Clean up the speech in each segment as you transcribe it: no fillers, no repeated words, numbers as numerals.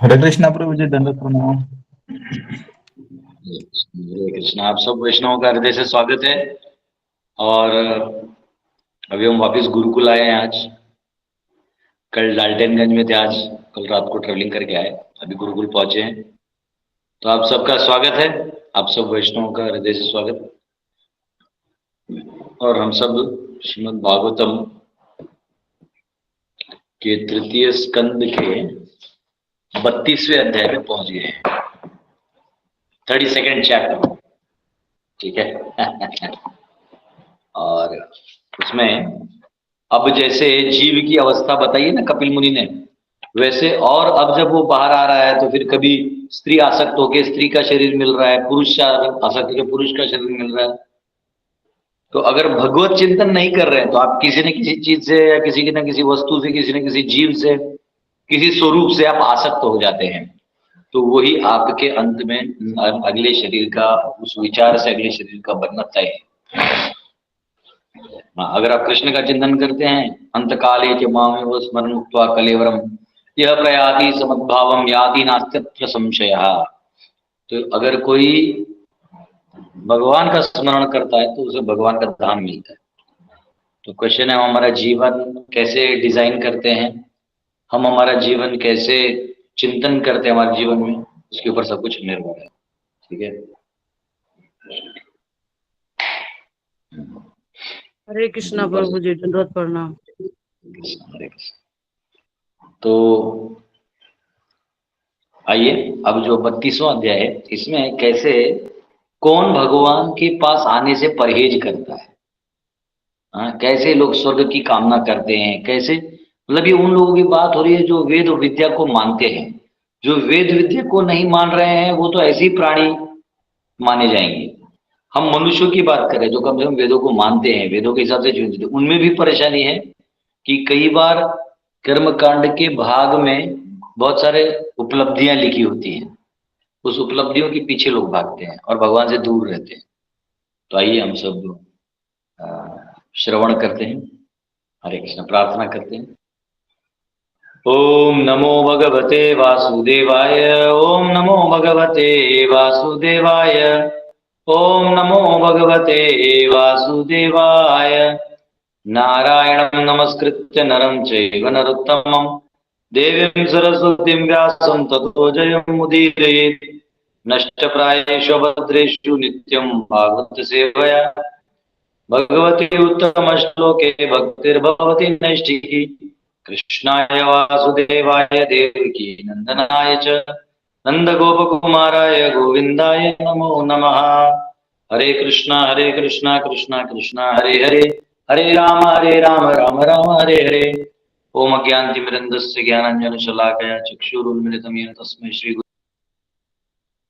हरे कृष्णा प्रभु जी, दंडवत प्रणाम। हरे कृष्णा। आप सब वैष्णवों का हृदय से स्वागत है। और अभी हम वापस गुरुकुल आए हैं आज। कल डाल्टनगंज में थे, आज कल रात को ट्रेवलिंग करके आए, अभी गुरुकुल पहुंचे हैं। तो आप सबका स्वागत है, आप सब वैष्णवों का हृदय से स्वागत। और हम सब श्रीमद् भागवतम के तृतीय स्कंद के 32वें अध्याय में पहुंच गए हैं, 32nd चैप्टर। ठीक है। और उसमें अब जैसे जीव की अवस्था बताई है ना कपिल मुनि ने, वैसे और अब जब वो बाहर आ रहा है तो फिर कभी स्त्री आसक्त होकर स्त्री का शरीर मिल रहा है, पुरुष आसक्त होकर पुरुष का शरीर मिल रहा है। तो अगर भगवत चिंतन नहीं कर रहे हैं तो आप किसी न किसी चीज से या किसी न किसी वस्तु से, किसी न किसी जीव से, किसी स्वरूप से आप आसक्त हो जाते हैं। तो वही आपके अंत में अगले शरीर का, उस विचार से अगले शरीर का बनना तय है। अगर आप कृष्ण का चिंतन करते हैं, अंत काले च मामेव स्मरण उक्त्वा कलेवरम यह प्रयाति समद्भावम याति नास्त्यत्र संशयः। तो अगर कोई भगवान का स्मरण करता है तो उसे भगवान का धाम मिलता है। तो क्वेश्चन है, हम हमारा जीवन कैसे डिजाइन करते हैं, हम हमारा जीवन कैसे चिंतन करते हैं हमारे जीवन में, उसके ऊपर सब कुछ निर्भर है। ठीक है। हरे कृष्णा प्रभु जी, दंडवत प्रणाम। हरे कृष्ण। तो आइए, अब जो 32वां अध्याय है, इसमें कैसे कौन भगवान के पास आने से परहेज करता है, कैसे लोग स्वर्ग की कामना करते हैं, कैसे, मतलब ये उन लोगों की बात हो रही है जो वेद विद्या को मानते हैं। जो वेद विद्या को नहीं मान रहे हैं वो तो ऐसे ही प्राणी माने जाएंगे। हम मनुष्यों की बात करें जो कम से कम वेदों को मानते हैं, वेदों के हिसाब से जीवन, उनमें भी परेशानी है कि कई बार कर्मकांड के भाग में बहुत सारे उपलब्धियां लिखी होती हैं, उस उपलब्धियों के पीछे लोग भागते हैं और भगवान से दूर रहते हैं। तो आइए हम सब श्रवण करते हैं। हरे कृष्ण, प्रार्थना करते हैं। ओम नमो भगवते वासुदेवाय, ओम नमो भगवते वासुदेवाय, ओम नमो भगवते वासुदेवाय। नारायणं नमस्कृत्य नरं चैव नरोत्तमं देवीं सरस्वतीं व्यासं ततो जयमुदीरयेत्। नष्टप्रायेषु भद्रेषु नित्यं भागवत सेवया भगवती उत्तम श्लोके भक्तिर्भवति नैष्ठिकी। कृष्णाय वासुदेवाय देवकी नंदनाय च नंदगोपकुमाराय गोविंदाय नमो नमः। हरे कृष्णा कृष्णा कृष्णा हरे हरे, हरे राम राम राम हरे हरे। ओम अज्ञानतिमिरन्धस्य ज्ञानाञ्जनशलाकया चक्षुरुन्मिलितं येन तस्मै श्री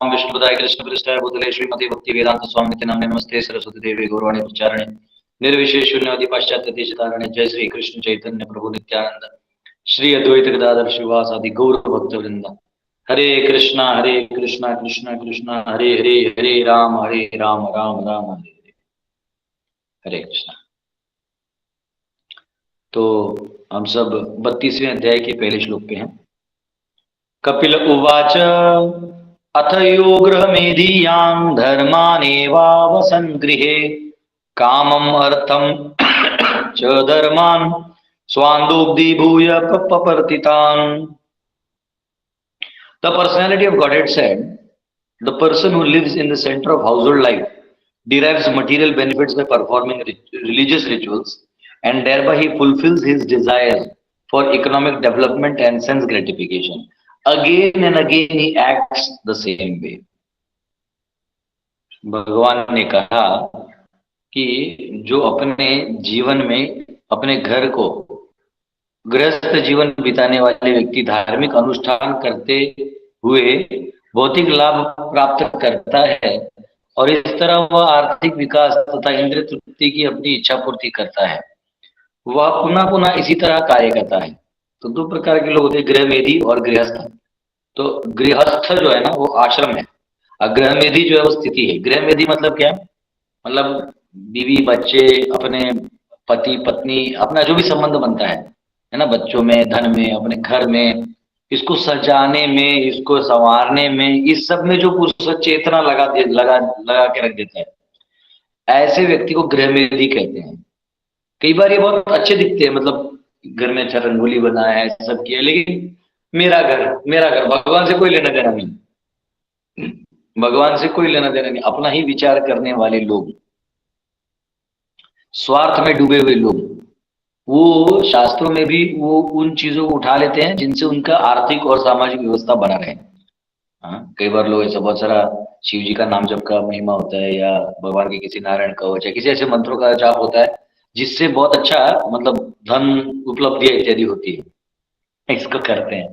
विष्णुपदाय कृष्णपृष्ठाय भूतले श्रीमती भक्ति वेदांत स्वामी नाम्ने नमस्ते सरस्वती देवी गौरवाणी प्रचारणे निर्विशेष शून्यवादी पाश्चात्य देशतारणे। जय श्री कृष्ण चैतन्य प्रभु नित्यानंद श्री अद्वैत गदाधर श्रीवासादि गौर भक्त वृंद। हरे कृष्णा कृष्णा कृष्णा हरे हरे, हरे राम राम राम हरे हरे। हरे कृष्णा। तो हम सब 32वें अध्याय के पहले श्लोक पे हैं। कपिल उवाच अथ यो गृहमेधीयां धर्मानेवावसन् गृहे कामम् अर्थं च धर्मान् स्वान्दोग्धीभूय पपर्तितान्। The personality of Godhead said, the person who lives in the center of household life derives material benefits by performing religious rituals, and thereby he fulfills his desires for economic development and sense gratification. Again and again he acts the same way. भगवान ने कहा कि जो अपने जीवन में अपने घर को गृहस्थ जीवन बिताने वाले व्यक्ति धार्मिक अनुष्ठान करते हुए भौतिक लाभ प्राप्त करता है और इस तरह वह आर्थिक विकास तथा इंद्रिय तृप्ति की अपनी इच्छा पूर्ति करता है, वह पुनः पुनः इसी तरह कार्य करता है। तो दो प्रकार के लोग होते हैं, गृहमेधी और गृहस्थ। तो गृहस्थ जो है ना वो आश्रम है, और गृहमेधी जो है वो स्थिति है। गृहमेधी मतलब क्या, मतलब बीवी बच्चे, अपने पति पत्नी, अपना जो भी संबंध बनता है ना, बच्चों में, धन में, अपने घर में, इसको सजाने में, इसको संवारने में, इस सब में जो उस चेतना लगा के रख देता है, ऐसे व्यक्ति को गृहमेधी कहते हैं। कई बार ये बहुत अच्छे दिखते हैं, मतलब घर में अच्छा रंगोली बनाया है, सब किया, लेकिन मेरा घर, भगवान से कोई लेना देना नहीं, भगवान से कोई लेना देना नहीं। अपना ही विचार करने वाले लोग, स्वार्थ में डूबे हुए लोग, वो शास्त्रों में भी वो उन चीजों को उठा लेते हैं जिनसे उनका आर्थिक और सामाजिक व्यवस्था बना रहे। हाँ, कई बार लोग ऐसा, बहुत सारा शिव जी का नाम जप का महिमा होता है, या भगवान के किसी नारायण कवच या किसी ऐसे मंत्रों का जाप होता है जिससे बहुत अच्छा मतलब धन उपलब्धि इत्यादि होती है, इसको करते हैं।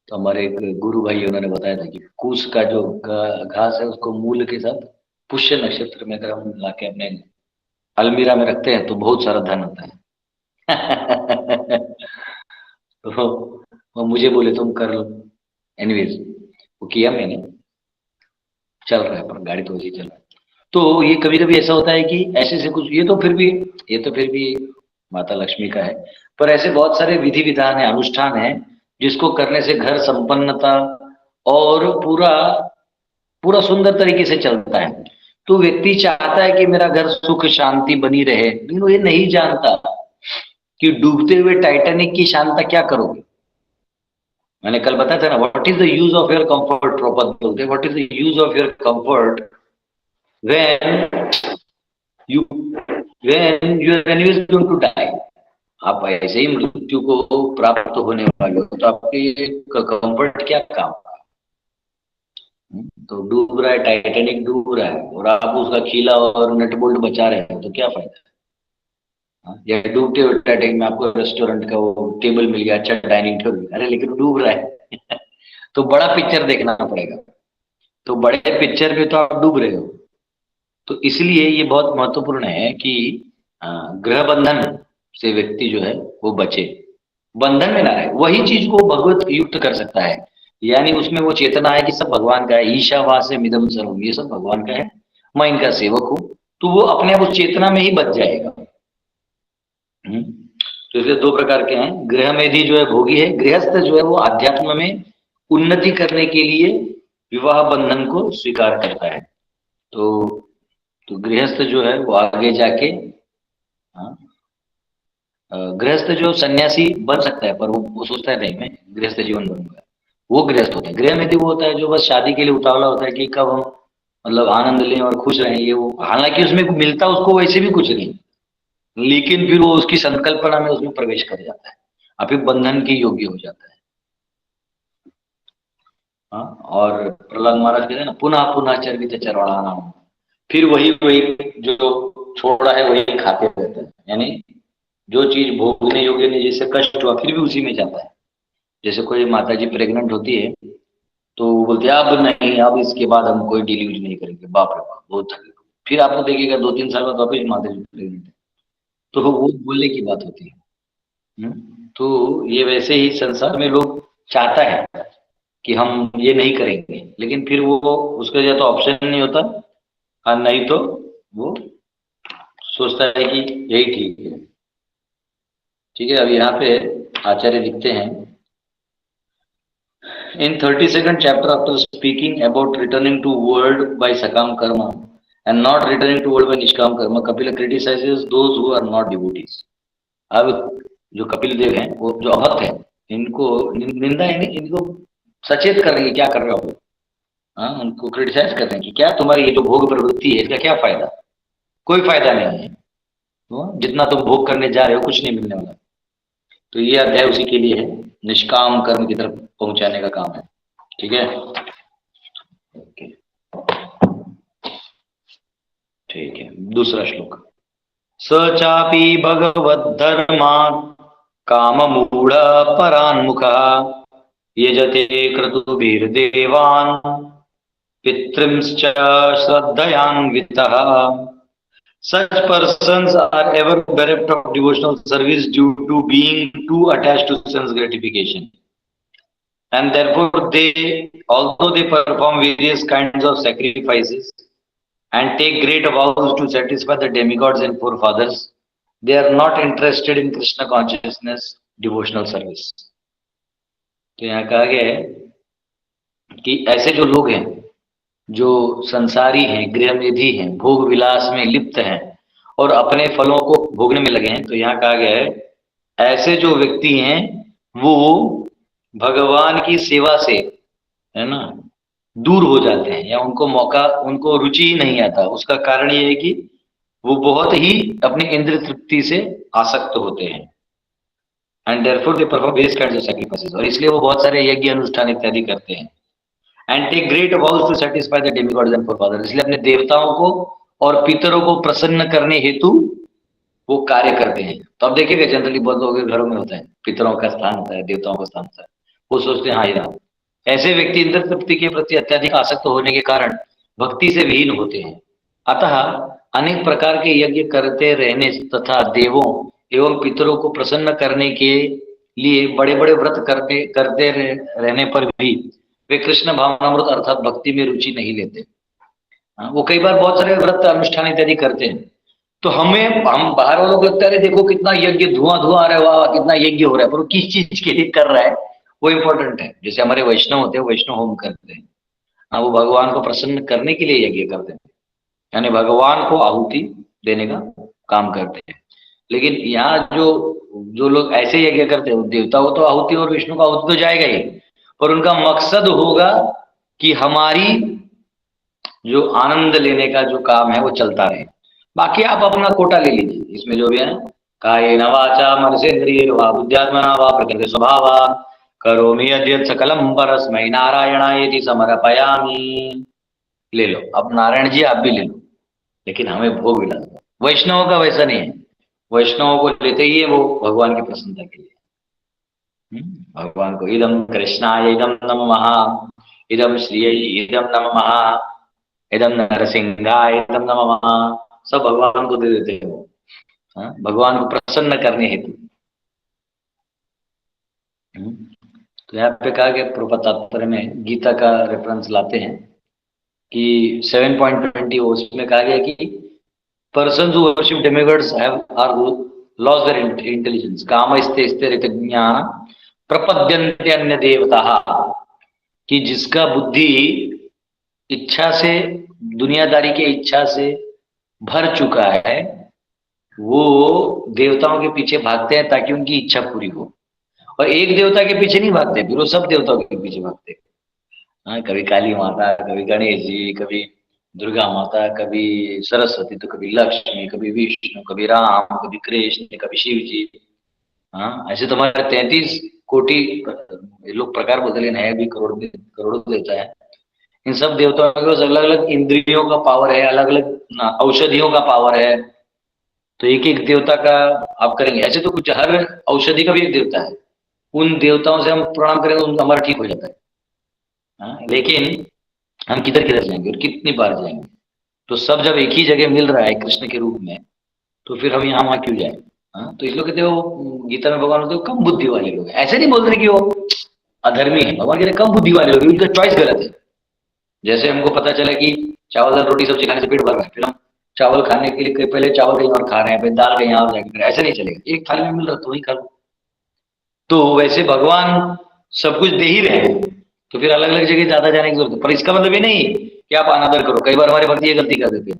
तो हमारे एक गुरु भाई उन्होंने बताया था कि कूस का जो घास है उसको मूल के साथ पुष्य नक्षत्र में अगर हम लाके अपने अलमीरा में रखते हैं तो बहुत सारा धन होता है। तो वो मुझे बोले तुम कर लो, एनीवेज वो किया मैंने, चल रहा है, पर गाड़ी तो वैसे ही चल रहा है। तो ये कभी कभी ऐसा होता है कि ऐसे से कुछ, ये तो फिर भी माता लक्ष्मी का है, पर ऐसे बहुत सारे विधि विधान है, अनुष्ठान है जिसको करने से घर संपन्नता और पूरा पूरा सुंदर तरीके से चलता है। तो व्यक्ति चाहता है कि मेरा घर सुख शांति बनी रहे, लेकिन वो ये नहीं जानता कि डूबते हुए टाइटैनिक की शांति क्या करोगे। मैंने कल बताया था ना, what is the use of your comfort, proper बोलते, what is the use of your comfort when you are anyways going to die. आप ऐसे ही मृत्यु को प्राप्त होने वाले हो, तो आपके कंफर्ट क्या काम। तो डूब रहा है, टाइटैनिक डूब रहा है और आप उसका खीला और नट बोल्ट बचा रहे हैं, तो क्या फायदा। या डूबते हुए टाइटैनिक में आपको रेस्टोरेंट का वो टेबल मिल गया, अच्छा डाइनिंग टेबल, अरे लेकिन डूब रहा है। तो बड़ा पिक्चर देखना पड़ेगा, तो बड़े पिक्चर में तो आप डूब रहे हो। तो इसलिए ये बहुत महत्वपूर्ण है कि गृह बंधन से व्यक्ति जो है वो बचे, बंधन में ना रहे। वही चीज को भगवत युक्त कर सकता है, यानी उसमें वो चेतना है कि सब भगवान का है, ईशावास्य मिदम सर्वम, ये सब भगवान का है, मैं इनका सेवक हूं, तो वो अपने आप उस चेतना में ही बच जाएगा। तो इसलिए दो प्रकार के हैं, गृहमेधी जो है भोगी है, गृहस्थ जो है वो आध्यात्म में उन्नति करने के लिए विवाह बंधन को स्वीकार करता है। तो गृहस्थ जो है वो आगे जाके गृहस्थ जो सन्यासी बन सकता है, पर वो सोचता है नहीं मैं गृहस्थ जीवन बनूंगा, वो गृहस्थ होता है। गृहमेधी वो होता है जो बस शादी के लिए उतावला होता है कि कब हम मतलब आनंद लें और खुश रहें। ये वो हालांकि उसमें मिलता उसको वैसे भी कुछ नहीं, लेकिन फिर वो उसकी संकल्पना में उसमें प्रवेश कर जाता है, अब फिर बंधन के योग्य हो जाता है। और प्रहलाद महाराज कहते हैं ना, पुनः पुनः चर्वित चरवाणा, फिर वही जो छोड़ा है वही खाते रहते हैं, यानी जो चीज भोगने योग्य नहीं, जिससे कष्ट हुआ फिर भी उसी में जाता है। जैसे कोई माता जी प्रेग्नेंट होती है तो बोलते हैं अब नहीं, अब इसके बाद हम कोई डिलीवरी नहीं करेंगे, बाप रे बाप बहुत थक, फिर आपको देखिएगा 2-3 साल बाद वापिस माता जी प्रेग्नेंट है, तो वो बोलने की बात होती है। तो ये वैसे ही संसार में लोग चाहता है कि हम ये नहीं करेंगे, लेकिन फिर वो उसका या तो ऑप्शन नहीं होता, और नहीं तो वो सोचता है कि यही ठीक है। ठीक है, अब यहाँ पे आचार्य लिखते हैं, इन 32nd chapter, after speaking about returning to world by sakam karma and not returning to world by nishkam karma, Kapila criticizes those who are not devotees. अब जो कपिल देव हैं, वो जो अभक्त है, इनको निंदा है, इनको सचेत कर रहे हैं क्या कर रहे हो। उनको क्रिटिसाइज कर रहे हैं कि क्या तुम्हारी ये जो भोग प्रवृत्ति है इसका क्या फायदा, कोई फायदा नहीं है, जितना तुम भोग करने जा रहे हो कुछ नहीं मिलने वाला। तो ये अध्याय उसी के लिए है, निष्काम कर्म की तरफ पहुंचाने का काम है। ठीक है, ओके, ठीक है। दूसरा श्लोक, स चापि भगवद्धर्मात् काममूढ़ परान्मुखः यजते क्रतुभिर्देवान् पितृंश्च श्रद्धयान्वितः। Such persons are ever bereft of devotional service due to being too attached to sense gratification, and therefore they, although they perform various kinds of sacrifices and take great vows to satisfy the demigods and forefathers, they are not interested in Krishna consciousness devotional service. तो यहाँ कहा गया है कि ऐसे जो लोग हैं जो संसारी हैं, गृहनिधि हैं, भोग विलास में लिप्त हैं और अपने फलों को भोगने में लगे हैं, तो यहाँ कहा गया है ऐसे जो व्यक्ति हैं वो भगवान की सेवा से, है ना, दूर हो जाते हैं या उनको मौका, उनको रुचि ही नहीं आता। उसका कारण ये है कि वो बहुत ही अपनी इंद्रिय तृप्ति से आसक्त होते हैं। And therefore they perform various kinds of sacrifices, और इसलिए वो बहुत सारे यज्ञ अनुष्ठान इत्यादि करते हैं। And take great vows to satisfy the demigods and forefathers, इसलिए अपने देवताओं को और पितरों को प्रसन्न करने हेतु वो कार्य करते हैं। तो अब देखिएगा जनरली बहुत लोगों के घरों में होता है, पितरों का स्थान होता है, देवताओं का स्थान होता है, वो सोचते हैं हाँ ये, ऐसे व्यक्ति इंद्र तृप्ति के प्रति अत्यधिक आसक्त होने के कारण भक्ति से विहीन होते हैं। अतः अनेक प्रकार के यज्ञ करते रहने तथा देवों एवं पितरों को प्रसन्न करने के लिए बड़े बड़े व्रत करते रहने पर भी वे कृष्ण भावनामृत अर्थात भक्ति में रुचि नहीं लेते। वो कई बार बहुत सारे व्रत अनुष्ठान इत्यादि करते हैं, तो हम बाहर वालों को लगता है देखो कितना यज्ञ, धुआं धुआं आ रहा है, वाह कितना यज्ञ हो रहा है, पर वो किस चीज के लिए कर रहा है वो इंपॉर्टेंट है। जैसे हमारे वैष्णव होते हैं, वैष्णव होम करते हैं, हाँ वो भगवान को प्रसन्न करने के लिए यज्ञ करते हैं, यानी भगवान को आहुति देने का काम करते हैं। लेकिन यहाँ जो लोग ऐसे यज्ञ करते हैं, देवता को तो आहुति और विष्णु को आहुति तो जाएगा ही, पर उनका मकसद होगा कि हमारी जो आनंद लेने का जो काम है वो चलता रहे। बाकी आप अपना कोटा ले लीजिए, इसमें जो भी है, कायेन वाचा मनसेन्द्रिये वा बुद्ध्यात्मना वा प्रकृति स्वभावा करोमि यद्यत् सकलम परस्मै नारायणायेति समर्पयामि। ले लो, अब नारायण जी आप भी ले लो, लेकिन हमें भोग मिला। वैष्णवों का वैसा नहीं है, वैष्णवों को लेते ही है वो भगवान की प्रसन्नता के लिए। भगवान को इदम कृष्णाय इदम नमः, इदम श्रियै इदम नमः, इदम नरसिंहाय इदम नमः, सब भगवान को दे देते हैं वो, भगवान को प्रसन्न करने हेतु। तो यहाँ पे कहा गया प्रभुपाद तात्पर्य में गीता का रेफरेंस लाते हैं कि 7.20 उसमें कहा गया कि persons who worship demigods are lost their intelligence, कामस्ते स्थिर ज्ञान प्रपद्यन्ते अन्य देवता, कि जिसका बुद्धि इच्छा से, दुनियादारी के इच्छा से भर चुका है, वो देवताओं के पीछे भागते हैं ताकि उनकी इच्छा पूरी हो। और एक देवता के पीछे नहीं भागते, फिर वो सब देवताओं के पीछे भागते। हाँ, कभी काली माता, कभी गणेश जी, कभी दुर्गा माता, कभी सरस्वती, तो कभी लक्ष्मी, कभी विष्णु, कभी राम, कभी कृष्ण, कभी शिव जी। हाँ, ऐसे तो हमारे 33 कोटि लोग प्रकार बदले हैं, भी करोड़ों देवता है। इन सब देवताओं के पास अलग अलग इंद्रियों का पावर है, अलग अलग औषधियों का पावर है। तो एक एक देवता का आप करेंगे, ऐसे तो कुछ हर औषधि का भी एक देवता है, उन देवताओं से हम प्रणाम करेंगे तो हमारा ठीक हो जाता है। लेकिन हम किधर किधर जाएंगे और कितनी बार जाएंगे? तो सब जब एक ही जगह मिल रहा है कृष्ण के रूप में, तो फिर हम यहाँ वहां क्यों जाए? तो इसलिए कहते हो गीता में भगवान होते हो कम बुद्धि वाले लोग। ऐसे नहीं बोल रहे कि वो अधर्मी है, भगवान कहते कम बुद्धि वाले लोग, उनका चॉइस गलत है। जैसे हमको पता चला कि चावल दाल रोटी सब्जी खाने से पेट भर रहा है, फिर हम चावल खाने के लिए पहले चावल कहीं और खा रहे हैं, फिर दाल कहीं और जाके, ऐसे नहीं चलेगा। एक थाली में मिल रहा तो वही खा लो। तो वैसे भगवान सब कुछ दे ही रहे हैं, तो फिर अलग अलग जगह ज्यादा जाने की जरूरत है। पर इसका मतलब ये नहीं कि आप अनादर करो। कई बार हमारे भक्ति ये गलती कर देते हैं,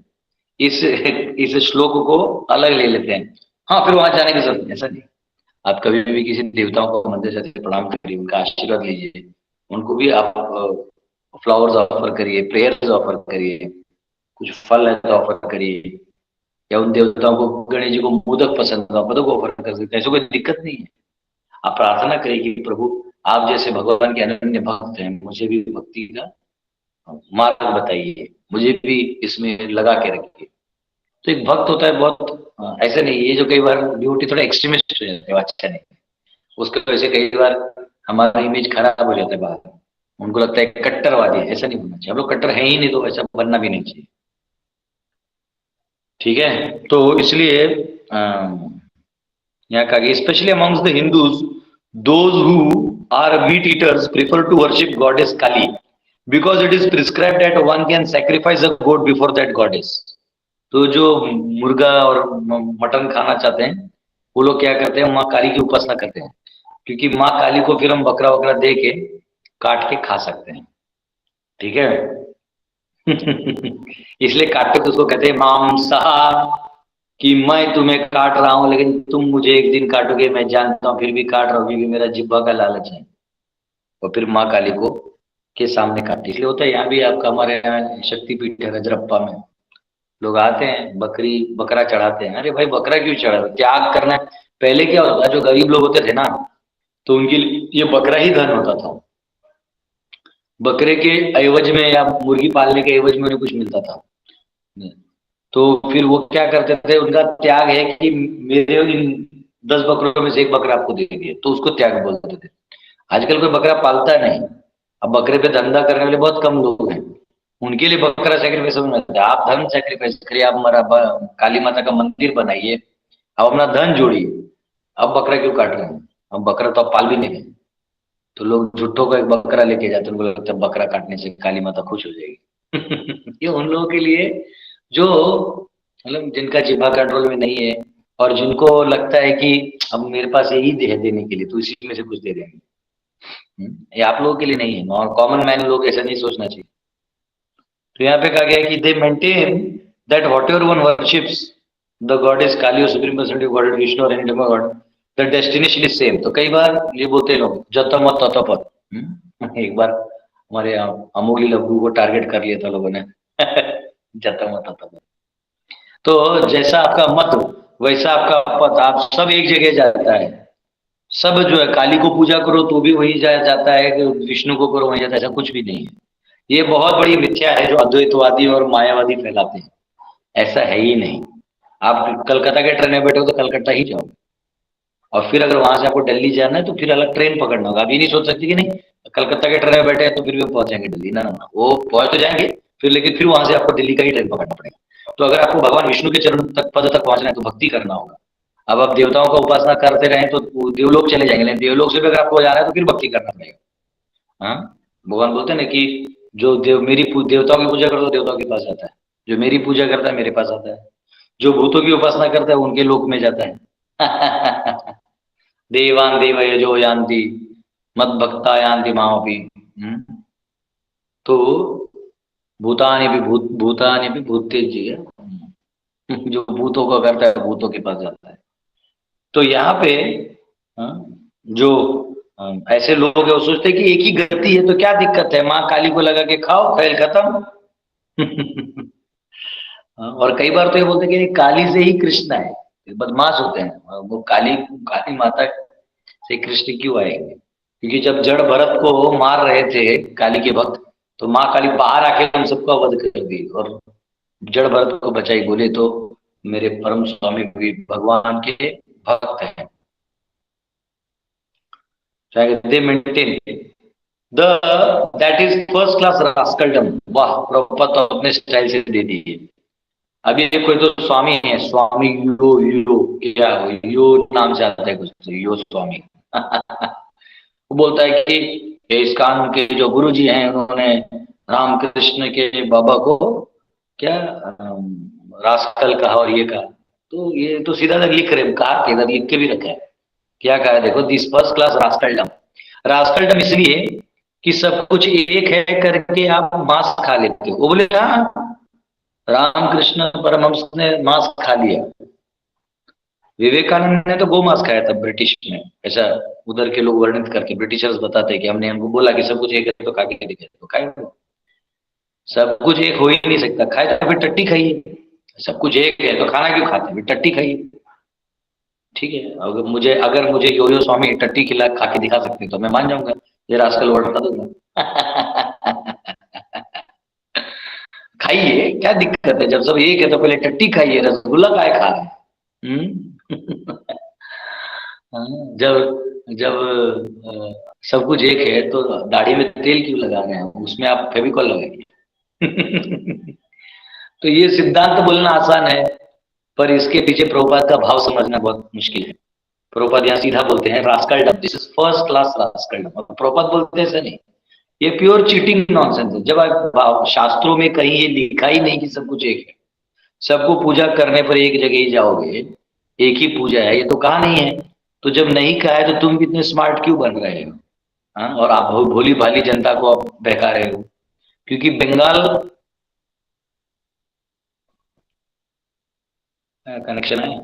इस श्लोक को अलग ले लेते हैं, हाँ फिर वहां जाने की जरूरत नहीं। ऐसा नहीं, आप कभी भी किसी देवताओं को मंदिर जाके प्रणाम करिए, उनका आशीर्वाद लीजिए, उनको भी आप फ्लावर्स ऑफर करिए, प्रेयर्स ऑफर करिए, कुछ फल है तो ऑफर करिए, या उन देवताओं को, गणेश जी को मोदक पसंद है, मोदक ऑफर कर सकते हैं, ऐसे कोई दिक्कत नहीं है। आप प्रार्थना करिए कि प्रभु आप जैसे भगवान के अनन्य भक्त हैं, मुझे भी भक्ति का मार्ग बताइए, मुझे भी इसमें लगा के रखिए। तो एक भक्त होता है बहुत, ऐसे नहीं, ये जो कई बार ड्यूटी थोड़ा एक्सट्रीमिस्ट हो जाते हैं, अच्छा नहीं, उसके वजह से कई बार हमारा इमेज खराब हो जाता है बाहर, उनको लगता है कट्टरवादी। ऐसा नहीं होना चाहिए, हम लोग कट्टर है ही नहीं, तो ऐसा बनना भी नहीं चाहिए। ठीक है, तो इसलिए यहाँ कहा, specially amongst the Hindus, those who are meat eaters prefer to worship goddess Kali because it is prescribed that one can sacrifice a goat before that goddess. तो जो मुर्गा और मटन खाना चाहते हैं, वो लोग क्या करते हैं, माँ काली की उपासना करते हैं। क्योंकि माँ काली को फिर हम बकरा वकरा दे के काट के खा सकते हैं, ठीक है। इसलिए काटते तो उसको कहते हैं मांसहा, कि मैं तुम्हें काट रहा हूं लेकिन तुम मुझे एक दिन काटोगे, मैं जानता हूं, फिर भी काट रहा हूं क्योंकि मेरा जिब्बा का लालच है। और फिर माँ काली को के सामने काटती, इसलिए होता है। यहाँ भी आपका हमारे यहाँ शक्तिपीठ है रजरप्पा में, लोग आते हैं बकरी बकरा चढ़ाते हैं। अरे भाई बकरा क्यों चढ़ा, त्याग करना है। पहले क्या होता, जो गरीब लोग होते थे ना, तो उनके लिए ये बकरा ही धन होता था। बकरे के एवज में या मुर्गी पालने के एवज में उन्हें कुछ मिलता था। तो फिर वो क्या करते थे, उनका त्याग है कि मेरे इन 10 बकरों में से एक बकरा आपको दे दिए, तो उसको त्याग बोलते थे। आजकल कोई बकरा पालता नहीं, अब बकरे पे धंधा करने वाले बहुत कम लोग हैं। उनके लिए बकरा सेक्रीफाइस समझ में आता है। आप धन सेक्रीफाइस करिए, आप हमारा काली माता का मंदिर बनाइए, आप अपना धन जोड़िए, अब बकरा क्यों काट रहे हैं। अब बकरा तो आप पाल भी नहीं है, तो लोग झुट्ठों का एक बकरा लेके जाते हैं, उनको लगता है बकरा काटने से काली माता खुश हो जाएगी। ये उन लोगों के लिए जो मतलब जिनका जिह्वा कंट्रोल में नहीं है, और जिनको लगता है कि अब मेरे पास यही है देने के लिए, तो इसी में से कुछ दे देंगे। ये आप लोगों के लिए नहीं है, और कॉमन मैन लोग ऐसा नहीं सोचना चाहिए। तो यहाँ पे कहा गया है कि they maintain that whatever one worships the god is Kali और सुप्रीम पर्सनालिटी गॉड विष्णु और any god, the destination is same. तो कई बार ये बोलते हैं लोग जतम ततपत। एक बार हमारे यहाँ अमोली लघु को टारगेट कर लिया था लोगों ने। जतम ततपत, तो जैसा आपका मत वैसा आपका पथ, आप सब एक जगह जाता है। सब जो है, काली को पूजा करो तो भी वही जाता है, कि विष्णु को करो वही जाता है, ऐसा कुछ भी नहीं है। ये बहुत बड़ी मिथ्या है जो अद्वैतवादी और मायावादी फैलाते हैं, ऐसा है ही नहीं। आप कलकत्ता के ट्रेन में बैठे हो तो कलकत्ता ही जाओ, और फिर अगर वहां से आपको दिल्ली जाना है तो फिर अलग ट्रेन पकड़ना होगा। आप ये नहीं सोच सकते कि नहीं कलकत्ता के ट्रेन में बैठे हैं तो फिर भी पहुंच जाएंगे दिल्ली, ना ना ना, वो पहुंच तो जाएंगे फिर, लेकिन फिर वहां से आपको दिल्ली का ही ट्रेन पकड़ना पड़ेगा। तो अगर आपको भगवान विष्णु के चरण तक पद तक पहुंचना है तो भक्ति करना होगा। अब आप देवताओं का उपासना करते रहे तो देवलोक चले जाएंगे, लेकिन देवलोक से भी अगर आपको जाना है तो फिर भक्ति करना पड़ेगा। हाँ, भगवान बोलते हैं ना कि जो देवताओं की पूजा करता है देवताओं के पास जाता है, जो मेरी पूजा करता है मेरे पास आता है, जो भूतों की उपासना करता है उनके लोक में जाता है। देवान देव जो यान्ति मद भक्ता यान्ति मामपि। तो भूतानि भी भूतेज्य, जो भूतों का करता है भूतों के पास जाता है। तो यहाँ पे जो ऐसे लोग हैं वो सोचते हैं कि एक ही गति है तो क्या दिक्कत है, माँ काली को लगा के खाओ, खेल खत्म। और कई बार तो ये बोलते हैं कि काली से ही कृष्ण है, बदमाश होते हैं वो। काली माता से कृष्ण क्यों आएंगे, क्योंकि जब जड़ भरत को मार रहे थे काली के भक्त, तो माँ काली बाहर आके हम सबको वध कर दी और जड़ भरत को बचाई। बोले तो मेरे परम स्वामी भी भगवान के भक्त हैं। they maintain that is first class rascaldom। वाह, प्रभुपाद तो अपने स्टाइल से दे दिए। अभी कोई तो स्वामी है, स्वामी यो क्या यो नाम से आता है कुछ, यो स्वामी। वो बोलता है कि इस्कॉन के जो गुरु जी हैं उन्होंने रामकृष्ण के बाबा को क्या रास्कल कहा और ये कहा। तो ये तो सीधा लिख रहे, कहा के इधर लिख के भी रखा है, क्या कहा है देखो, दिस फर्स्ट क्लास रास्कलडम। रास्कलडम इसलिए कि सब कुछ एक है करके आप मांस खा लेते हो। वो बोले रामकृष्ण परमहंस ने मांस खा लिया, विवेकानंद ने तो गो मांस खाया था ब्रिटिश में, ऐसा उधर के लोग वर्णित करके ब्रिटिशर्स बताते हैं कि हमने हमको बोला कि सब कुछ एक है तो खा के दिखे, तो खाए। सब कुछ एक हो ही नहीं सकता, खाए तो फिर टट्टी खाइए। सब कुछ एक है तो खाना क्यों खाते, फिर टट्टी खाइए। ठीक है, अगर मुझे यो स्वामी टट्टी खिला खा के दिखा सकते तो मैं मान जाऊंगा, ये रास्कल वर्ड बता दूंगा। खाइए, क्या दिक्कत है, जब सब एक है तो पहले टट्टी खाइए, रसगुल्ला काय खा रहे। जब सब कुछ एक है तो दाढ़ी में तेल क्यों लगा रहे हैं, उसमें आप फेविकॉल लगाइए। तो ये सिद्धांत बोलना आसान है, पर इसके पीछे प्रभुपाद का भाव समझना बहुत मुश्किल है। प्रभुपाद यहाँ सीधा बोलते हैं rascaldom, this is first class rascaldom. Prabhupada बोलते हैं ऐसा नहीं, ये प्योर चीटिंग नॉनसेंस है। जब आप शास्त्रों में कहीं ये लिखा ही नहीं कि सब कुछ एक है, सबको पूजा करने पर एक जगह ही जाओगे, एक ही पूजा है, ये तो कहा नहीं है। तो जब नहीं कहा है तो तुम भी इतने स्मार्ट क्यों बन रहे हो? हाँ, और आप भोली भाली जनता को आप बहका रहे हो, क्योंकि बंगाल कनेक्शन है।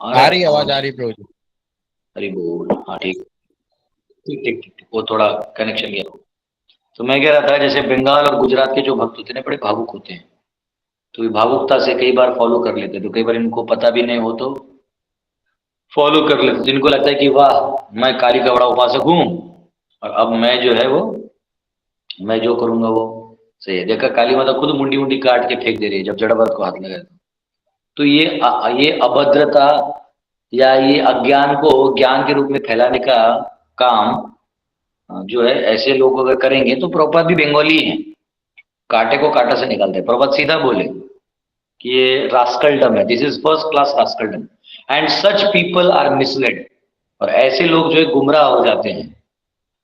आ रही आवाज, आ रही प्रभु जी। हरी बोल। हाँ ठीक ठीक ठीक ठीक, वो थोड़ा कनेक्शन गया। तो मैं कह रहा था जैसे बंगाल और गुजरात के जो भक्त होते हैं बड़े भावुक होते हैं, तो ये भावुकता से कई बार फॉलो कर लेते, तो कई बार इनको पता भी नहीं हो तो फॉलो कर लेते, जिनको लगता है कि वाह मैं काली का बड़ा उपासक हूँ और अब मैं जो है वो मैं जो करूंगा वो सही है। देखा काली माता खुद मुंडी मुंडी काट के फेंक दे रही है जब जड़ भरत को हाथ लगाए। तो ये अभद्रता या ये अज्ञान को ज्ञान के रूप में फैलाने का काम जो है ऐसे लोग अगर करेंगे, तो प्रभुपाद भी बंगाली हैं, कांटे को कांटा से निकालते हैं। प्रभुपाद सीधा बोले कि ये रास्कलडम है, this is first class rascaldom and such people are misled. और ऐसे लोग जो है गुमराह हो जाते हैं।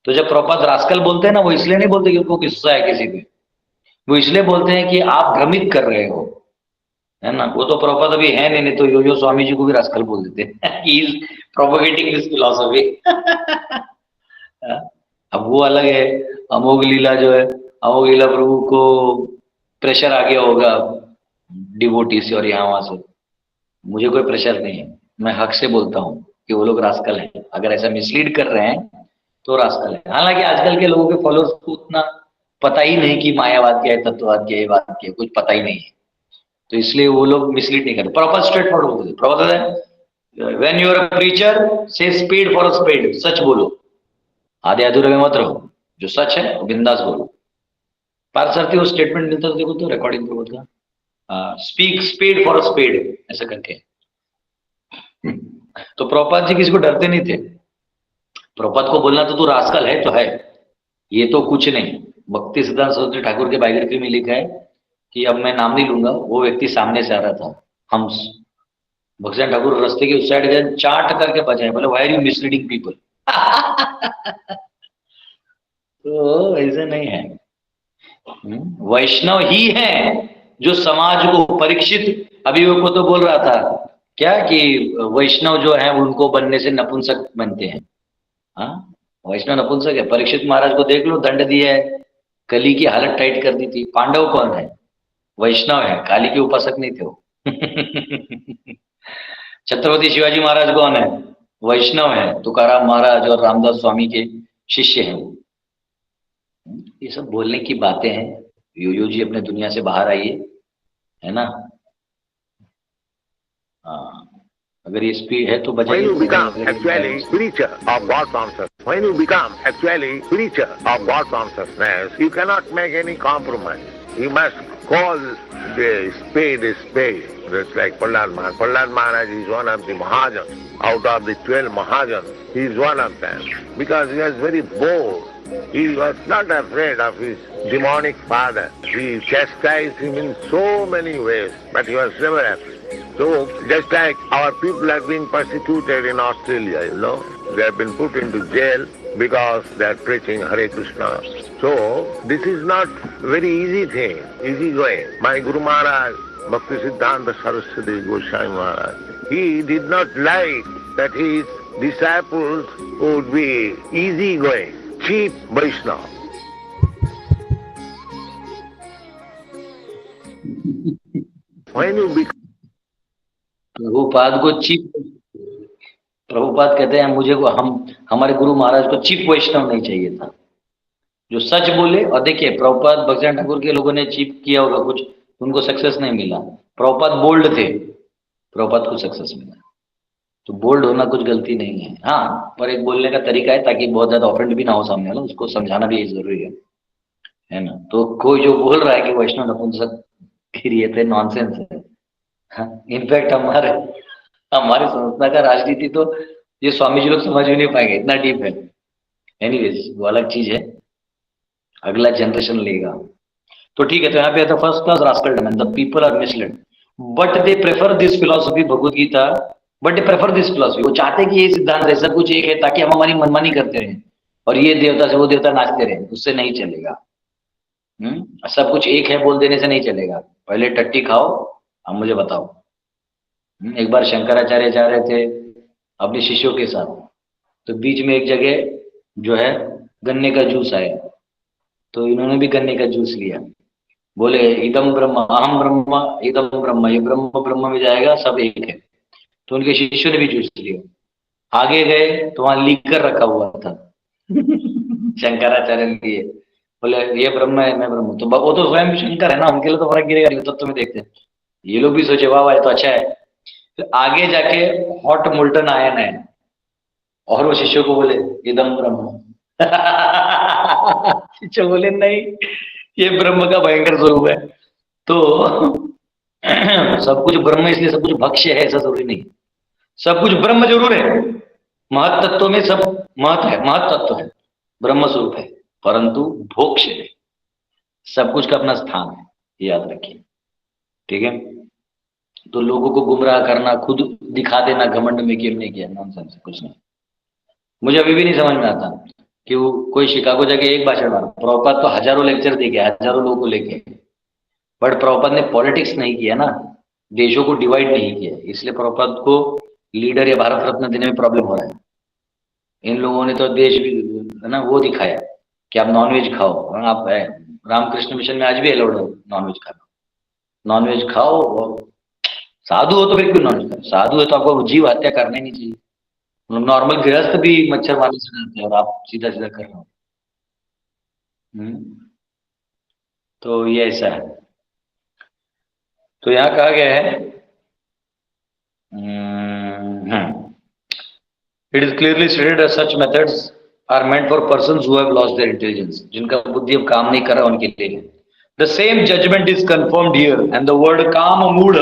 तो जब प्रभुपाद रास्कल बोलते हैं ना, वो इसलिए नहीं बोलते कि उनको गुस्सा है किसी पे, वो इसलिए बोलते हैं कि आप भ्रमित कर रहे हो, है ना। वो तो प्रभुपाद अभी है नहीं तो यो स्वामी जी को भी रास्कल बोल देते हैं he is propagating this philosophy. अब वो अलग है। अमोघ लीला जो है, अमोघ लीला प्रभु को प्रेशर आ गया होगा डिवोटी से और यहाँ वहां से। मुझे कोई प्रेशर नहीं है, मैं हक से बोलता हूँ कि वो लोग रास्कल हैं। अगर ऐसा मिसलीड कर रहे हैं तो रास्कल है। हालांकि आजकल के लोगों के फॉलोअर्स को उतना पता ही नहीं कि मायावाद क्या है, तत्ववाद क्या है, ये बात क्या है, कुछ पता ही नहीं है, तो इसलिए वो लोग मिसलीड नहीं करते। प्रॉपर स्ट्रेट फॉरवर्ड बोलते। प्रॉपर है when you are a preacher say spade for a spade, सच बोलो, आधे अधूरे में मत रहो, जो सच है वो बिंदास बोलो। पारसार्थी वो स्टेटमेंट मिलता देखो तो रिकॉर्डिंग प्रभुपाद का, speak spade for a spade ऐसा करके। तो प्रभुपाद जी किसी को डरते नहीं थे। प्रभुपाद को बोलना तो तू रास्कल है तो है, ये तो कुछ नहीं। भक्ति सिद्धांत सरस्वती ठाकुर के बायोग्राफी में लिखा है कि अब मैं नाम नहीं लूंगा, वो व्यक्ति सामने से आ रहा था, हम भक्तिसिद्धांत ठाकुर रास्ते के उस साइड गए, चाट करके बजाए, बोले why are you misleading people. तो ऐसे नहीं है। वैष्णव ही है जो समाज को, परीक्षित अभी वो तो बोल रहा था क्या कि वैष्णव जो है उनको बनने से नपुंसक बनते हैं। हाँ, वैष्णव नपुंसक है। परीक्षित महाराज को देख लो, दंड दिया है, कली की हालत टाइट कर दी थी। पांडव कौन है? वैष्णव है, काली के उपासक नहीं थे वो। छत्रपति शिवाजी महाराज कौन है? वैष्णव है, तुकाराम महाराज और रामदास स्वामी के शिष्य हैं। ये सब बोलने की बातें हैं। योयो जी अपने दुनिया से बाहर आइए, है ना। हाँ, अगर ये स्पीड है तो When बजाइए। you become actually preacher of God consciousness, when you become actually preacher of God consciousness, you cannot make any compromise. You must call the spade a spade. Just like Prahlad Maharaj. Prahlad Maharaj is one of the Mahajans. Out of the 12 Mahajans, he is one of them. Because he was very bold. He was not afraid of his demonic father. He chastised him in so many ways, but he was never afraid. So, just like our people are being persecuted in Australia, you know, they have been put into jail because they are preaching Hare Krishna. So, this is not very easy thing, easy going. My Guru Maharaj, Bhakti Siddhanta Saraswati Goswami Maharaj, he did not like that his disciples would be easy going, cheap Vaishnava. When you become Prabhupada को cheap, Prabhupada कहते हैं मुझे को हमारे गुरु महाराज को cheap वैष्णव नहीं चाहिए था, जो सच बोले। और देखिए प्रभुपाद भक्तिसिद्धांत ठाकुर के लोगों ने चीप किया होगा कुछ, उनको सक्सेस नहीं मिला। प्रभुपाद बोल्ड थे, प्रभुपाद को सक्सेस मिला। तो बोल्ड होना कुछ गलती नहीं है, हाँ, पर एक बोलने का तरीका है ताकि बहुत ज्यादा ऑफेंड भी ना हो सामने वाला, उसको समझाना भी जरूरी है ना। तो कोई जो बोल रहा है कि वैष्णव नपुंसक फिर ये थे, नॉनसेंस है। इनफैक्ट हमारी संस्था का राजनीति तो ये स्वामी जी लोग समझ भी नहीं पाएंगे, इतना डीप है। एनीवेज वो अलग चीज है, अगला जनरेशन लेगा। तो ठीक है, तो यहाँ पे आता first class rascaldom, the people are misled but they prefer this philosophy. Bhagavad Gita, but they prefer this philosophy. वो चाहते हैं कि ये सिद्धांत है, सब कुछ एक है, ताकि हम हमारी मनमानी करते रहें और ये देवता से वो देवता नाचते रहे, उससे नहीं चलेगा। सब कुछ एक है बोल देने से नहीं चलेगा, पहले टट्टी खाओ, अब मुझे बताओ। एक बार शंकराचार्य जा रहे थे अपने शिष्यों के साथ, तो बीच में एक जगह जो है गन्ने का जूस आया, तो इन्होंने भी गन्ने का जूस लिया, बोले इदम ब्रह्म अहम ब्रह्म इदम ब्रह्म, ये ब्रह्म ब्रह्म में जाएगा, सब एक है। तो उनके शिष्यों ने भी जूस लिया, आगे गए तो वहां लीकर रखा हुआ था शंकराचार्य ने लिए, बोले ये ब्रह्म है मैं ब्रह्म, तो वो तो स्वयं शंकर है ना, उनके लिए तो फर्क गिरेगा नहीं, तत्व में देखते हैं। ये लोग भी सोचे वाह वाह तो अच्छा है। तो आगे जाके हॉट मुल्टन आयन है, और वो शिष्यों को बोले इदम ब्रह्म शिष्य बोले नहीं, ये ब्रह्म का भयंकर स्वरूप है। तो सब कुछ ब्रह्म इसलिए सब कुछ भक्ष्य है ऐसा जरूरी नहीं, सब कुछ ब्रह्म जरूर है, महत तत्व में सब महत है, महत तत्व है, ब्रह्म स्वरूप है, परंतु भोक्ष्य है, सब कुछ का अपना स्थान है, ये याद रखिए, ठीक है। तो लोगों को गुमराह करना, खुद दिखा देना घमंड में कि हमने किया, नॉनसेंस है, कुछ नहीं। मुझे अभी भी नहीं समझ में आता कि वो कोई शिकागो जाके एक भाषण मारा, प्रभुपाद तो हजारों लेक्चर दे गया, हजारों लोगों को लेके, बट प्रभुपाद ने पॉलिटिक्स नहीं किया ना, देशों को डिवाइड नहीं किया, इसलिए प्रभुपाद को लीडर या भारत रत्न देने में प्रॉब्लम हो रहा है। इन लोगों ने तो देश भी है ना वो दिखाया कि आप नॉनवेज खाओ, और आप रामकृष्ण मिशन में आज भी अलाउड है नॉनवेज खाना, नॉनवेज खाओ, और साधु हो तो फिर क्यों नॉनवेज खाओ, साधु है तो आपको जीव हत्या करना ही नहीं चाहिए, नॉर्मल गृहस्थ भी मच्छर मारने से डरते हैं और आप सीधा सीधा कर रहे हो। तो ये ऐसा है। तो यहाँ कहा गया है it is clearly stated that such methods are meant for persons who have lost their intelligence, जिनका बुद्धि अब काम नहीं कर रहा उनके लिए। The same judgment is confirmed here and the word काम मूढ़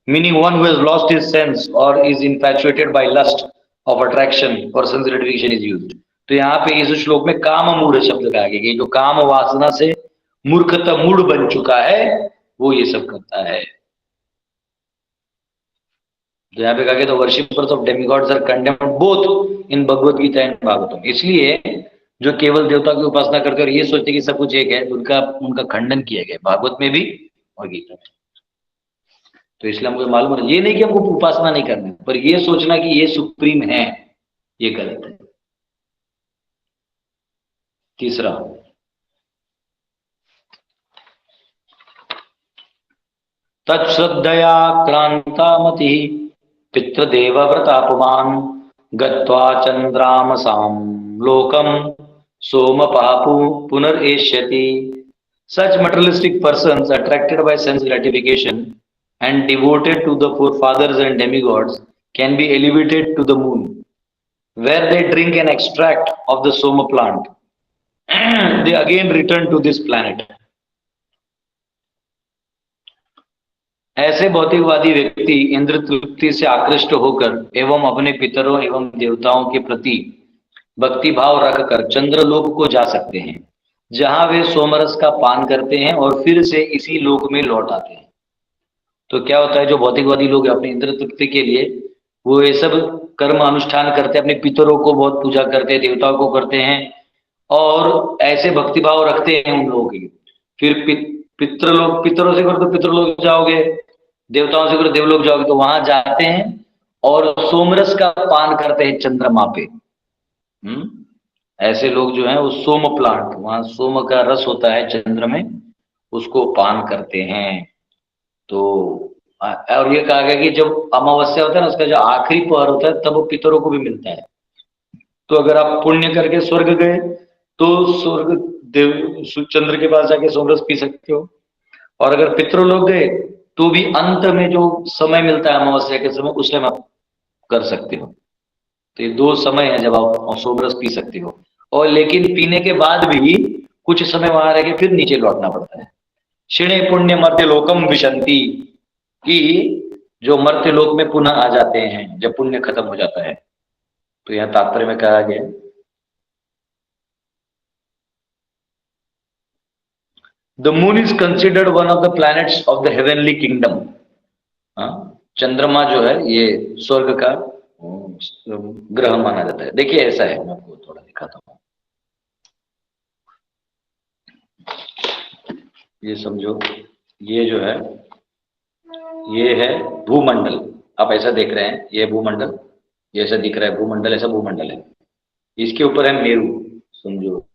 meaning one who has lost his sense or is infatuated by lust of attraction or sense gratification is used। तो यहाँ पे इस श्लोक में काम मूढ़ शब्द कहा गया कि जो काम वासना से मूर्खता मूढ़ बन चुका है वो ये सब करता है। तो यहाँ पे कहा गया, the worshippers of demigods are condemned both in Bhagavad Gita and Bhagavatam. इसलिए जो केवल देवता की उपासना करते और ये सोचते कि सब कुछ एक है, उनका खंडन किया गया भागवत में भी और गीता में। तो इसलिए हमको मालूम है, ये नहीं कि हमको उपासना नहीं करना, पर ये सोचना कि ये सुप्रीम है, ये गलत है। तीसरा, तत्श्रद्धया क्रांता मति पितृदेव व्रतापमान गत्वा चंद्रामसाम लोकम सोमपापु पुनरेष्यति। Such materialistic persons attracted by sense gratification and devoted to the forefathers and demigods can be elevated to the moon, where they drink an extract of the soma plant. They again return to this planet. ऐसे भौतिकवादी व्यक्ति इंद्र तृप्ति से आकृष्ट होकर एवं अपने पितरों एवं देवताओं के प्रति भक्ति भाव रखकर चंद्रलोक को जा सकते हैं, जहां वे सोमरस का पान करते हैं और फिर से इसी लोक में लौट आते हैं। तो क्या होता है, जो भौतिकवादी लोग अपने इंद्र तृप्ति के लिए वो ये सब कर्म अनुष्ठान करते हैं, अपने पितरों को बहुत पूजा करते हैं, देवताओं को करते हैं और ऐसे भक्ति भाव रखते हैं उन लोगों की, फिर पितरों से करो तो पितृलोक जाओगे, देवताओं से करो देवलोक जाओगे, तो वहां जाते हैं और सोमरस का पान करते हैं चंद्रमा पे। ऐसे लोग जो हैं वो सोम प्लांट, वहां सोम का रस होता है चंद्र में, उसको पान करते हैं। तो और ये कहा गया कि जब अमावस्या होता है ना, उसका जो आखिरी पहर होता है तब वो पितरों को भी मिलता है। तो अगर आप पुण्य करके स्वर्ग गए तो स्वर्ग देव चंद्र के पास जाके सोमरस पी सकते हो, और अगर पितृलोक गए तो भी अंत में जो समय मिलता है अमावस्या के समय, उस टाइम आप कर सकते हो। तो ये दो समय है जब आप सोमरस पी सकते हो, और लेकिन पीने के बाद भी कुछ समय वहां रह के फिर नीचे लौटना पड़ता है। क्षीणे पुण्य मर्त्य लोकम विशंति, कि जो मर्त्य लोक में पुनः आ जाते हैं जब पुण्य खत्म हो जाता है। तो यह तात्पर्य में कहा गया, the moon is considered one of the planets of the heavenly kingdom. चंद्रमा जो है ये स्वर्ग का ग्रह माना जाता है। देखिए ऐसा है, मैं आपको थोड़ा दिखाता हूँ। ये समझो, ये जो है ये है भूमंडल। आप ऐसा देख रहे हैं, ये भूमंडल, ये ऐसा दिख रहा है भूमंडल, ऐसा भूमंडल है। इसके ऊपर है मेरू, समझो।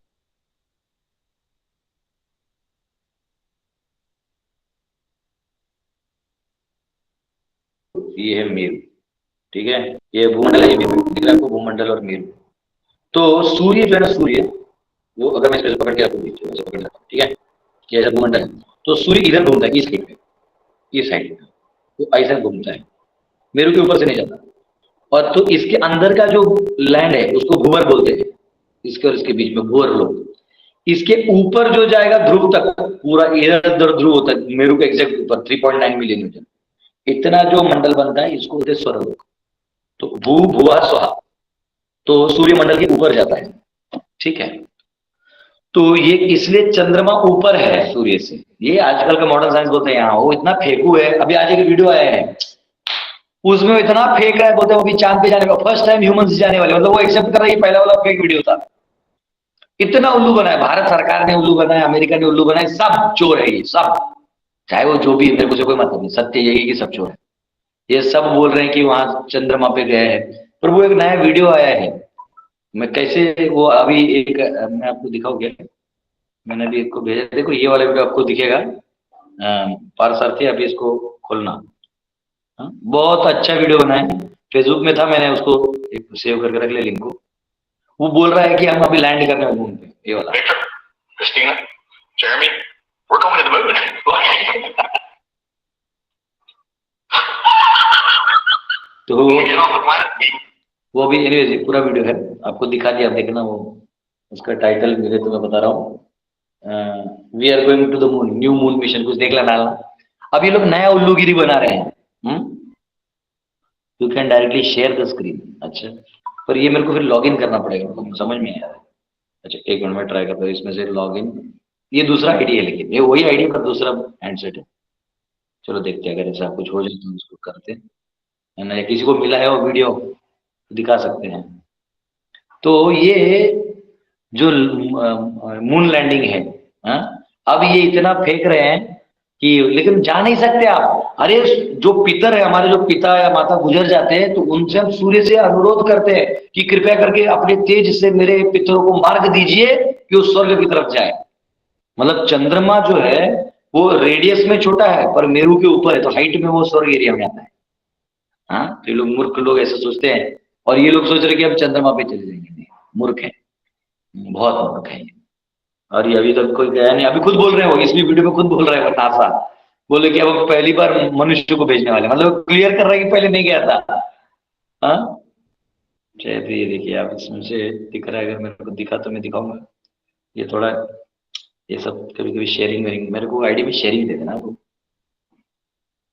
ये है मेरू, ठीक है, ये भूमंडल है, ये मेरू दिख रहा है आपको, भूमंडल और मेरू। तो सूर्य जो है ना, सूर्य वो अगर मैं इसको पकड़ के रखूँ, ऐसे पकड़ रखा, ठीक है, ये ऐसा भूमंडल है, तो सूर्य इधर घूमता है, इस साइड पे, इस साइड पे, तो ऐसा घूमता है, मेरू के ऊपर से नहीं जाता। और तो इसके अंदर का जो लैंड है उसको भूवर बोलते हैं, इसके और इसके बीच में भूवर लोग। इसके ऊपर जो जाएगा ध्रुव तक, पूरा इधर उधर ध्रुव होता है, मेरू के एग्जैक्ट ऊपर 3.9 मिलियन न्यूटन, इतना जो मंडल बनता है इसको बोलते हैं स्वरलोक। तो भू भुआ स्वहा, तो सूर्यमंडल के ऊपर जाता है, ठीक है। तो ये इसलिए चंद्रमा ऊपर है सूर्य से, ये आजकल का मॉडर्न साइंस बोलते हैं यहाँ वो इतना फेंकू है। अभी आज एक वीडियो आया है उसमें इतना फेंक रहा है, बोलते हैं वो भी चांद पे जाने का, फर्स्ट टाइम ह्यूमंस जाने वाले, मतलब वो एक्सेप्ट कर रहा है ये पहला वाला फेक वीडियो था। इतना उल्लू बनाया, भारत सरकार ने उल्लू बनाया, अमेरिका ने उल्लू बनाया, सब चोर है ये सब, चाहे वो जो भी है, मेरे को से कोई मतलब नहीं, सत्य यही है कि सब चोर है। ये सब बोल रहे हैं कि वहां चंद्रमा पे गए हैं, पर वो एक नया वीडियो आया है, मैं कैसे वो अभी एक मैं आपको दिखाऊंगा, मैंने भी एक को भेजा, देखो ये वाला वीडियो आपको दिखेगा, पारसार्थी, अभी इसको खोलना। बहुत अच्छा वीडियो बना है, फेसबुक में था, मैंने उसको एक सेव करके रख लिया लिंक को। वो बोल रहा है कि हम अभी लैंड करने वाले मून पे, ये वाला। Christina, Jeremy, we're going to the moon. तो Get off the planet. वो भी एनीवेज पूरा वीडियो है, आपको दिखा दिया, आप देखना। वो उसका टाइटल मेरे तो मैं बता रहा हूँ, we are going to the moon, new moon mission, कुछ देख लेना। अब ये लोग नया उल्लूगिरी बना रहे हैं। You can directly share the screen. अच्छा, पर ये मेरे को फिर लॉगिन करना पड़ेगा, मतलब समझ में नहीं आ रहा है। अच्छा एक मिनट में ट्राई करता हूँ, इसमें से लॉगिन, ये दूसरा आईडी है, लेकिन ये वही आईडी पर दूसरा हैंडसेट है। चलो देखते हैं, अगर ऐसा कुछ हो जाए तो उसको करते हैं ना, किसी को मिला है वो वीडियो तो दिखा सकते हैं। तो ये जो मून लैंडिंग है, अब ये इतना फेंक रहे हैं कि, लेकिन जा नहीं सकते आप। अरे जो पितर है, हमारे जो पिता या माता गुजर जाते हैं, तो उनसे हम सूर्य से अनुरोध करते हैं कि कृपया करके अपने तेज से मेरे पितरों को मार्ग दीजिए कि वो स्वर्ग की तरफ जाए। मतलब चंद्रमा जो है वो रेडियस में छोटा है पर मेरू के ऊपर है, तो हाइट में वो स्वर्ग एरिया में आता है। हाँ, तो लोग मूर्ख लोग ऐसे सोचते हैं, और ये लोग सोच रहे कि हम चंद्रमा पे चले जाएंगे। मूर्ख है, बहुत मूर्ख है। और ये अभी तक कोई गया नहीं, अभी खुद बोल रहे हो, इस वीडियो में खुद बोल रहे हो, नासा बोले कि अब पहली बार मनुष्य को भेजने वाले, मतलब क्लियर कर रहा है कि पहले नहीं गया था। हाँ, शायद ये देखिए आप, इसमें से दिख रहा है, अगर मेरे को दिखा तो मैं दिखाऊंगा। ये थोड़ा ये सब कभी कभी शेयरिंग वेरिंग, मेरे को आईडी में शेयरिंग दे देना वो,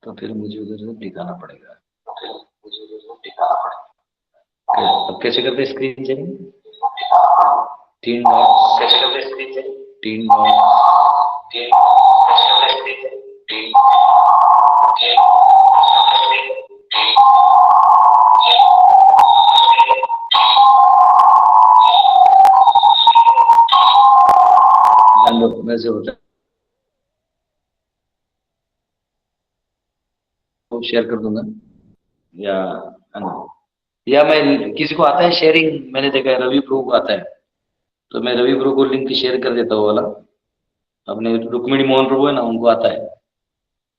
तो फिर मुझे उधर से दिखाना पड़ेगा। अब कैसे करते स्क्रीन शेयरिंग? 3 डॉट्स कैसे करते स्क्रीन शेयरिंग? 3 डॉट्स, 3 वैसे होता है। शेयर कर दूंगा, या मैं किसी को आता है शेयरिंग, मैंने देखा है रवि प्रो को आता है, तो मैं रवि प्रो को लिंक शेयर कर देता हूँ वाला। अपने रुक्मिणी मोहन प्रभु है ना, उनको आता है,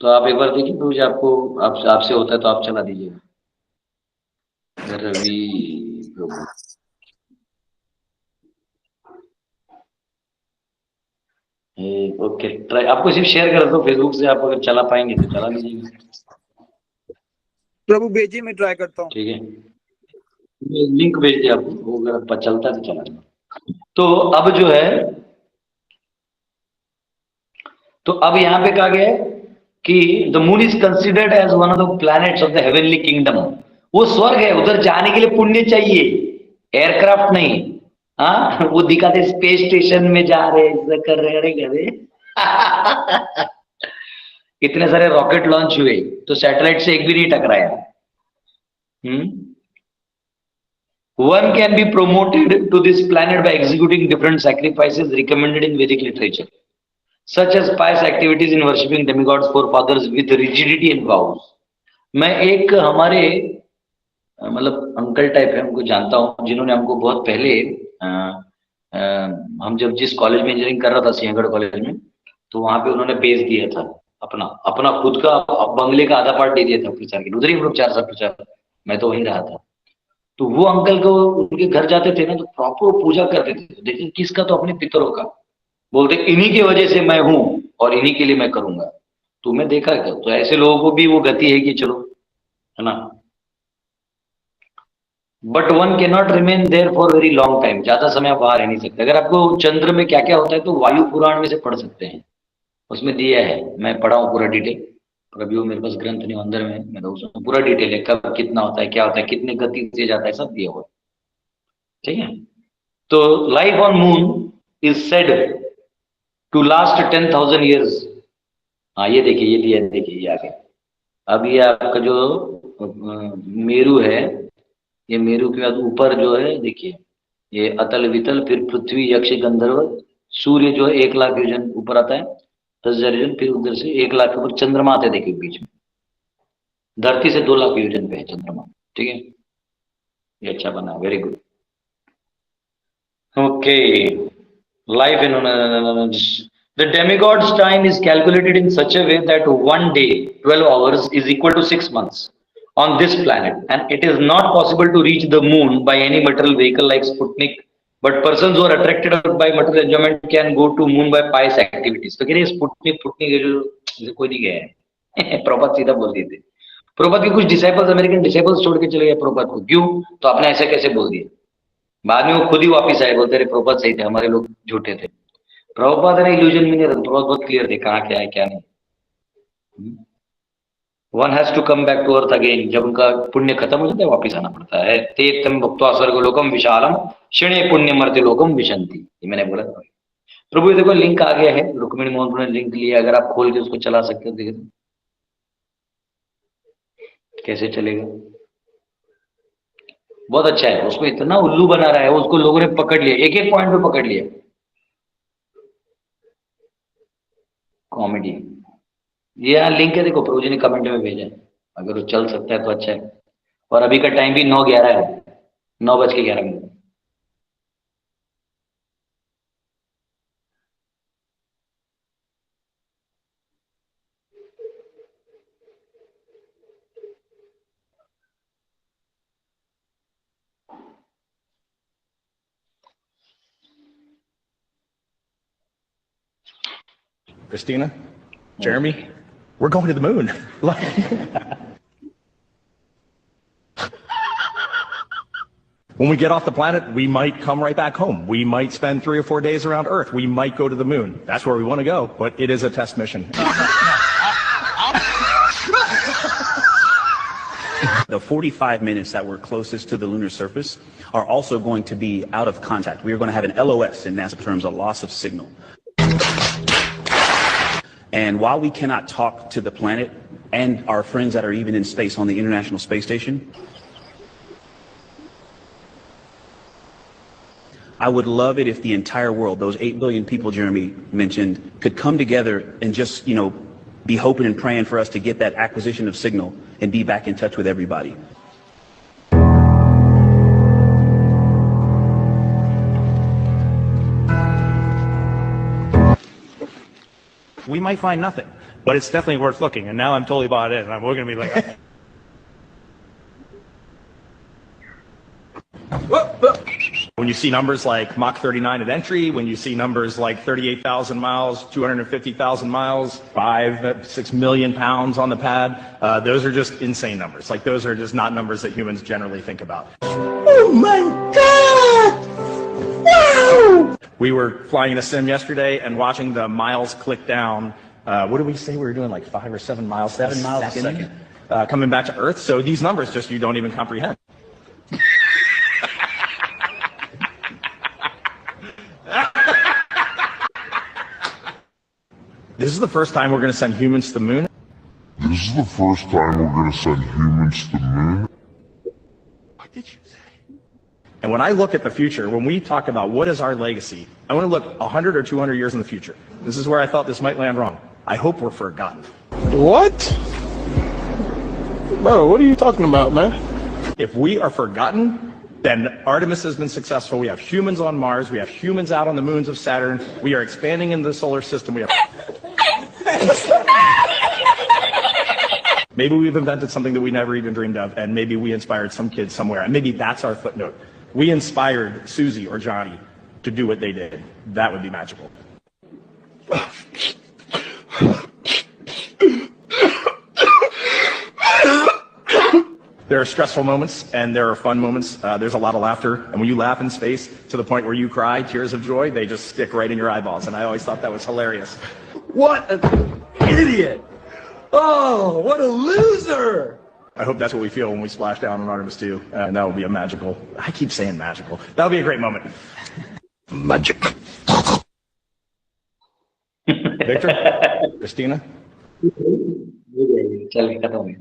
तो आप एक बार देखिए, तो आपको आपसे होता है तो आप चला दीजिएगा। रवि प्रभु, ओके ट्राई, आपको सिर्फ शेयर कर दो फेसबुक से, आप अगर चला पाएंगे तो चला लीजिएगा। प्रभु भेजिए, मैं ट्राई करता हूँ। ठीक है, लिंक भेज दिया आपको, वो अगर चलता है तो चला जाए। तो अब जो है, तो अब यहाँ पे कहा गया है कि the moon is considered as one of the planets of the heavenly kingdom. वो स्वर्ग है, उधर जाने के लिए पुण्य चाहिए, एयरक्राफ्ट नहीं। हाँ, वो दिखाते स्पेस स्टेशन में जा रहे, कर रहे गए इतने सारे रॉकेट लॉन्च हुए, तो सैटेलाइट से एक भी नहीं टकराया। One can be promoted to this planet by executing different sacrifices recommended in Vedic literature. such as pious activities in worshipping demigods, forefathers with rigidity and vows. मैं एक हमारे मतलब अंकल टाइप है, हमको जानता हूँ, जिन्होंने हमको बहुत पहले हम जब जिस कॉलेज में इंजीनियरिंग कर रहा था, सिंहगढ़ कॉलेज में, तो वहां पे उन्होंने बेच दिया था अपना अपना खुद का बंगले का आधा पार्ट दे दिया था प्रचार के, उधर ही हम लोग 4 साल प्रचार, मैं तो वहीं रहा था। तो वो अंकल को उनके घर जाते थे ना, तो प्रॉपर पूजा करते थे। देखिए किसका, तो अपने पितरों का। बोलते इन्हीं की वजह से मैं हूं और इन्हीं के लिए मैं करूंगा। तुम्हें देखा क्या? तो ऐसे लोगों को भी वो गति है कि चलो, है ना। But one can not remain there for very long time, ज्यादा समय आप वहां रह नहीं सकते। अगर आपको चंद्र में क्या क्या होता है तो वायु पुराण में से पढ़ सकते हैं, उसमें दिया है, मैं पढ़ा हूँ पूरा डिटेल, पर अभी वो मेरे पास ग्रंथ नहीं, अंदर में मैं तो उसमें पूरा डिटेल है, कब कितना होता है, क्या होता है, कितने गति से जाता है, सब दिया हुआ। ठीक है। तो life on moon is said to last 10,000 years. हाँ ये देखिए, ये दिया, देखिए ये आगे। अब ये आपका जो मेरु है, ये मेरु के बाद ऊपर जो है देखिए, ये अतल वितल, फिर पृथ्वी, यक्ष, गंधर्व, सूर्य जो है 1 लाख योजन ऊपर आता है, 10,000 योजन, फिर उधर से 1 लाख के ऊपर चंद्रमा आते हैं, देखिए बीच में। धरती से 2 लाख योजन पे है चंद्रमा। ठीक है, ये अच्छा बना, very good. Okay, life in the demigod's time is calculated in such a way that 1 day 12 hours is equal to 6 months on this planet, and it is not possible to reach the moon by any material vehicle like Sputnik, but persons who are attracted by material enjoyment can go to moon by pious activities. तो कह रहे Sputnik जो कोई नहीं गया है प्रभुपाद सीधा बोल दिए थे। प्रभुपाद के कुछ डिसाइपल्स, अमेरिकन डिसाइपल्स छोड़ के चले गए प्रभुपाद को। क्यों? तो आपने ऐसे कैसे बोल दिया? बाद में वो खुद ही वापिस आए, बोलते रहे प्रभुपाद सही थे, हमारे लोग झूठे थे। प्रभुपाद ने इल्यूजन में नहीं रहता, प्रभुपाद बहुत क्लियर थे कहाँ क्या है क्या नहीं। One has to come back to earth again, जब उनका पुण्य खत्म हो जाता है वापिस आना पड़ता है। ते तम भक्त्वा स्वर्गलोकम विशालम क्षणे पुण्य मर्त्य लोकम विशंति, ये मैंने बोला। प्रभु देखो लिंक आ गया है, रुक्मिणी मोहन ने लिंक लिया, अगर आप खोल के उसको चला सकते हो, देखिए कैसे चलेगा। बहुत अच्छा है, उसको इतना उल्लू बना रहा है, उसको लोगों ने पकड़ लिया, एक एक पॉइंट पे पकड़ लिया। कॉमेडी, ये यहाँ लिंक है, देखो प्रभु जी ने कमेंट में भेजा है, अगर वो चल सकता है तो अच्छा है। और अभी का टाइम भी 9:11 है, 9:11। Christina, Jeremy, we're going to the moon. When we get off the planet, we might come right back home. We might spend 3 or 4 days around Earth. We might go to the moon. That's where we want to go, but it is a test mission. The 45 minutes that we're closest to the lunar surface are also going to be out of contact. We are going to have an LOS in NASA terms, a loss of signal. And while we cannot talk to the planet and our friends that are even in space on the International Space Station, I would love it if the entire world, those 8 billion people Jeremy mentioned, could come together and just, you know, be hoping and praying for us to get that acquisition of signal and be back in touch with everybody. We might find nothing, but it's definitely worth looking. And now I'm totally bought in, and we're going to be like, when you see numbers like Mach 39 at entry, when you see numbers like 38,000 miles, 250,000 miles, 5-6 million pounds on the pad, those are just insane numbers. Like, those are just not numbers that humans generally think about. Oh my God! Wow! We were flying in a sim yesterday and watching the miles click down. What did we say we were doing, like 5 or 7 miles? 7 miles a second. Coming back to Earth. So these numbers just you don't even comprehend. This is the first time we're going to send humans to the moon. This is the first time we're going to send humans to the moon. What did you say? And when I look at the future, when we talk about what is our legacy, I want to look 100 or 200 years in the future. This is where I thought this might land wrong. I hope we're forgotten. What? Bro, what are you talking about, man? If we are forgotten, then Artemis has been successful. We have humans on Mars. We have humans out on the moons of Saturn. We are expanding in the solar system. We have... Maybe we've invented something that we never even dreamed of, and maybe we inspired some kids somewhere, and maybe that's our footnote. We inspired Susie or Johnny to do what they did. That would be magical. There are stressful moments and there are fun moments. There's a lot of laughter. And when you laugh in space to the point where you cry, tears of joy, they just stick right in your eyeballs. And I always thought that was hilarious. What an idiot! Oh, what a loser! I hope that's what we feel when we splash down on Artemis 2. And that will be a magical, I keep saying magical. That'll be a great moment. Magic. Victor? Christina? चल खत्म हो गया।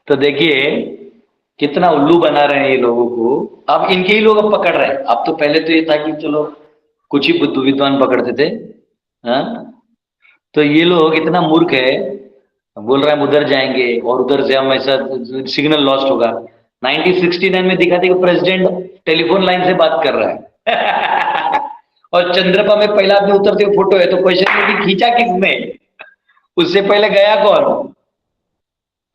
तो देखिए कितना उल्लू बना रहे हैं ये लोगों को। अब इनके ही लोग अब पकड़ रहे हैं। अब तो पहले तो ये था कि चलो कुछ ही बुद्धू विद्वान पकड़ते थे, हाँ? तो ये लोग इतना मूर्ख है, बोल रहा है उधर जाएंगे और उधर से हम ऐसा सिग्नल लॉस्ट होगा। 1969 में दिखाते कि प्रेसिडेंट टेलीफोन लाइन से बात कर रहा है और चंद्रमा में पहला आदमी उतरते हुए फोटो है। तो क्वेश्चन है कि खींचा किसने, उससे पहले गया कौन?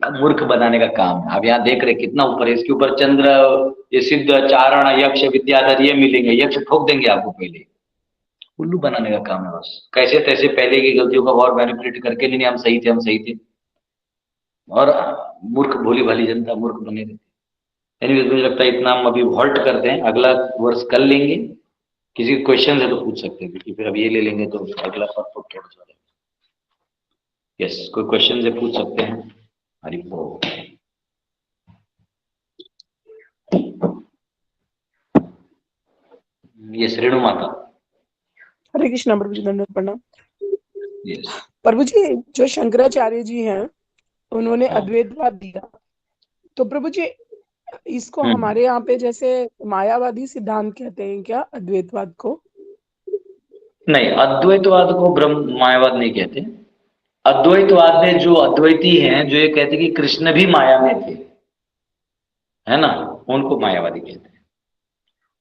मूर्ख बनाने का काम है। अब यहाँ देख रहे कितना ऊपर है, इसके ऊपर चंद्र, ये सिद्ध, चारण, यक्ष, विद्याधर ये मिलेंगे, यक्ष ठोक देंगे आपको। पहले उल्लू बनाने का काम है बस। कैसे तैसे पहले की गलतियों का और मैनिपुलेट करके, नहीं हम सही थे, हम सही थे, और मूर्ख भोली भाली जनता मूर्ख बने रहती। एनीवेज मुझे लगता है इतना हम अभी हॉल्ट करते हैं, अगला वर्ष कल लेंगे। किसी क्वेश्चन है तो पूछ सकते हैं, क्योंकि फिर अब ये ले लेंगे तो अगला पर थोड़ा सा। यस, कोई क्वेश्चन से पूछ सकते हैं। हरि बोल। यस, रेणु माता। हरे कृष्णा प्रभु जी, दंडवत प्रणाम। यस प्रभु जी, जो शंकराचार्य जी हैं उन्होंने अद्वैतवाद दिया, तो प्रभु जी इसको हमारे यहाँ पे जैसे मायावादी सिद्धांत कहते हैं क्या अद्वैतवाद को? नहीं, अद्वैतवाद को ब्रह्म मायावाद नहीं कहते। अद्वैतवाद में जो अद्वैती हैं, जो ये कहते कि कृष्ण भी माया में थे, है ना, उनको मायावादी कहते हैं।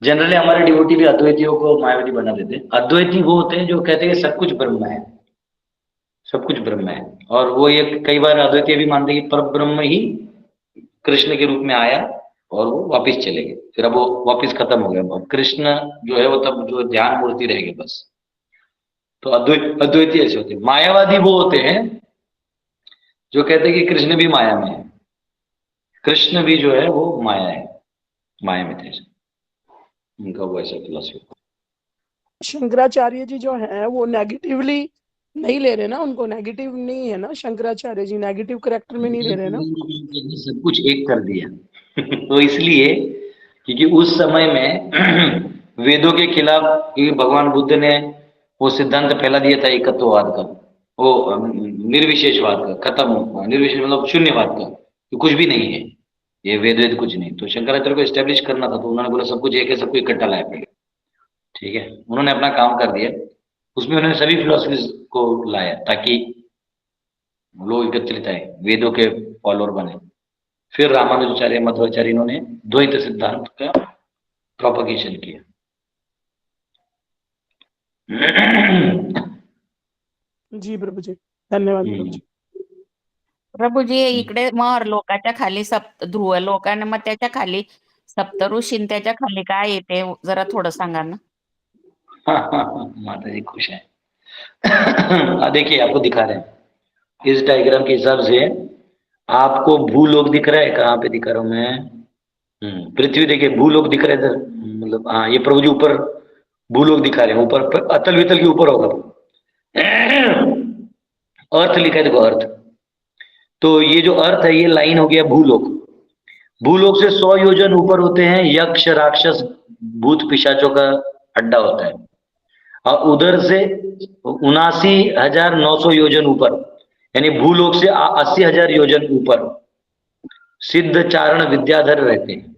जनरली हमारे डिवोटी भी अद्वैतियों को मायावादी बना देते हैं। अद्वैती वो होते हैं जो कहते हैं कि सब कुछ ब्रह्म है, सब कुछ ब्रह्म है। और वो ये कई बार अद्वैती भी मानते हैं कि पर ब्रह्म ही कृष्ण के रूप में आया और वो वापिस चले गए, फिर अब वो वापिस खत्म हो गया। कृष्ण जो है वो तब जो ध्यान मूर्ति रह गए बस। तो अद्वैती ऐसे होते हैं। मायावादी वो होते हैं जो कहते हैं कि कृष्ण भी माया में है, कृष्ण भी जो है वो माया है, माया में थे, उनका वो ऐसा फिलॉसफी। शंकराचार्य जी जो है वो नेगेटिवली नहीं ले रहे ना, उनको नेगेटिव नहीं है ना, शंकराचार्य जी नेगेटिव करेक्टर में नहीं ले रहे ना। सब कुछ एक कर दिया तो इसलिए क्योंकि उस समय में वेदों के खिलाफ, क्योंकि भगवान बुद्ध ने वो सिद्धांत फैला दिया था एकत्ववाद का, वो निर्विशेषवाद का, खत्म, निर्विशेष मतलब शून्यवाद का, कि कुछ भी नहीं है, ये वेद कुछ नहीं। तो शंकराचार्य को एस्टेब्लिश करना था, तो उन्होंने बोला सब कुछ एक है, सबको इकट्ठा लाया पहले, ठीक है। उन्होंने अपना काम कर दिया, उसमें उन्होंने सभी फिलोसफीज को लाया ताकि लोग एकत्रित आए, वेदों के फॉलोअर बने। फिर रामानुजाचार्य, मध्वाचार्य, इन्होंने द्वैत सिद्धांत का प्रोपगेशन किया। जी प्रभु जी, धन्यवाद प्रभु जी। प्रभूजी, इकडे मग लोकाच्या खाली ध्रुव लोकांना, मग त्याच्या खाली सप्तऋषी, त्याच्या खाली काय येते जरा थोडं सांगा ना। माता जी खुश है। देखिए आपको दिखा रहे हैं इस डायग्राम के हिसाब से, आपको भूलोक दिख रहा है, कहाँ पे दिखा रहा हूं मैं, पृथ्वी देखिए, भूलोक दिख रहा है इधर, मतलब हाँ ये प्रभु जी ऊपर भूलोक दिखा रहे हैं, ऊपर अतल वितल के ऊपर होगा, अर्थ लिखा है देखो, अर्थ। तो ये जो अर्थ है ये लाइन हो गया भूलोक। भूलोक से 100 योजन ऊपर होते हैं यक्ष, राक्षस, भूत, पिशाचों का अड्डा होता है, और उधर से 79,900 योजन ऊपर, यानी भूलोक से 80,000 योजन ऊपर सिद्ध, चारण, विद्याधर रहते हैं।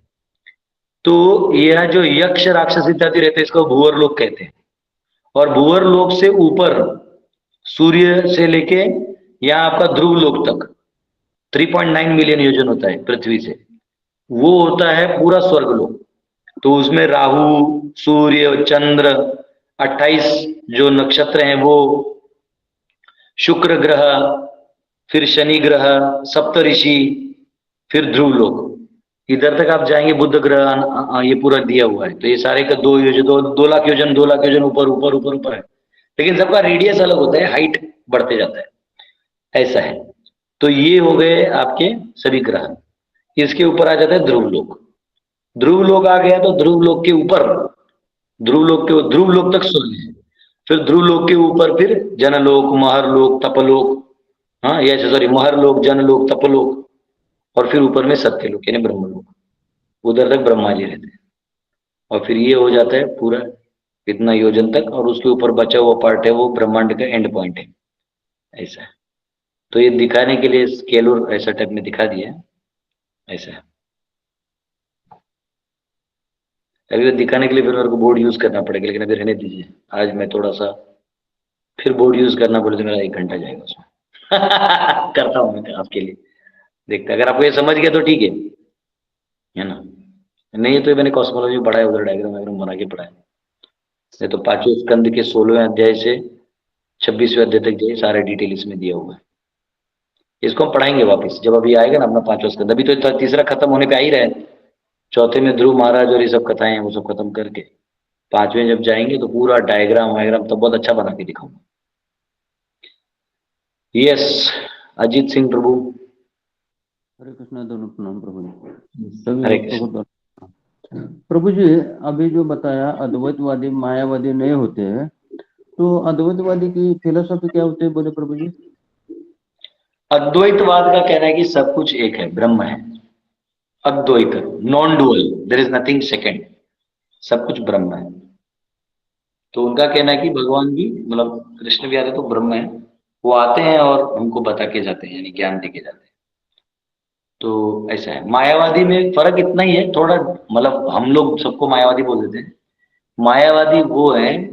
तो यह जो यक्ष राक्षस इत्यादि रहते हैं इसको भूवर लोक कहते हैं। और भूवर लोक से ऊपर सूर्य से लेके यहाँ आपका ध्रुव लोक तक 3.9 मिलियन योजन होता है पृथ्वी से, वो होता है पूरा स्वर्ग लोक। तो उसमें राहु, सूर्य, चंद्र, 28 जो नक्षत्र हैं वो, शुक्र ग्रह, फिर शनि ग्रह, सप्तऋषि, फिर ध्रुव लोक, इधर तक आप जाएंगे बुध ग्रह, ये पूरा दिया हुआ है। तो ये सारे का 2 लाख योजन 2 लाख योजन ऊपर ऊपर ऊपर ऊपर है, लेकिन सबका रेडियस अलग होता है, हाइट बढ़ते जाता है, ऐसा है। तो ये हो गए आपके सभी ग्रह। इसके ऊपर आ जाता है ध्रुव लोक। ध्रुव लोक आ गया तो ध्रुव लोक के ऊपर, ध्रुव लोक तक स्वर्ग है। फिर ध्रुव लोक के ऊपर फिर जनलोक, महरलोक, तपलोक, हाँ ये सॉरी महरलोक, जनलोक, तपलोक, और फिर ऊपर में सत्यलोक यानी ब्रह्मलोक, उधर तक ब्रह्मा जी रहते हैं। और फिर ये हो जाता है पूरा इतना योजन तक, और उसके ऊपर बचा हुआ पार्ट है वो ब्रह्मांड का एंड पॉइंट है, ऐसा है। तो ये दिखाने के लिए स्केल और ऐसा टाइप में दिखा दिया है, ऐसा है। अभी तो दिखाने के लिए फिर मेरे को बोर्ड यूज करना पड़ेगा, लेकिन अभी रहने दीजिए। आज मैं थोड़ा सा फिर बोर्ड यूज करना बोले तो मेरा 1 घंटा जाएगा उसमें करता हूँ मैं आपके लिए, देखते अगर आपको ये समझ गया तो ठीक है ना, नहीं तो मैंने कॉस्मोलॉजी पढ़ा है, उधर डायग्राम बना के पढ़ा है। ये तो 5वें स्कंद के 16वें अध्याय से 26वें अध्याय तक जाइए, सारे डिटेल इसमें दिया हुआ है। इसको हम पढ़ाएंगे वापस जब अभी आएगा ना अपना 5वां स्कंद। अभी तो तीसरा खत्म होने पे आ ही रहा है, चौथे में ध्रुव महाराज और ये सब कथाएं हैं वो सब खत्म करके 5वें जब जाएंगे तो पूरा डायग्राम वायग्राम तो बहुत अच्छा बना के दिखाऊंगा। यस अजीत सिंह प्रभु। हरे कृष्णा, दोनों प्रणाम प्रभु हरे जी। प्रभु जी अभी जो बताया अद्वैतवादी मायावादी नहीं होते हैं, तो अद्वैतवादी की फिलोसॉफी क्या होती है बोले प्रभु जी? अद्वैतवाद का कहना है कि सब कुछ एक है, ब्रह्म है, Advaita, non dual, there is nothing second, सब कुछ ब्रह्म है। तो उनका कहना है कि भगवान भी मतलब कृष्ण भी आते तो ब्रह्म है, वो आते हैं और हमको बता के जाते हैं, यानी ज्ञान दे के जाते हैं। तो ऐसा है। मायावादी में फर्क इतना ही है थोड़ा, मतलब हम लोग सबको मायावादी बोल देते हैं। मायावादी वो है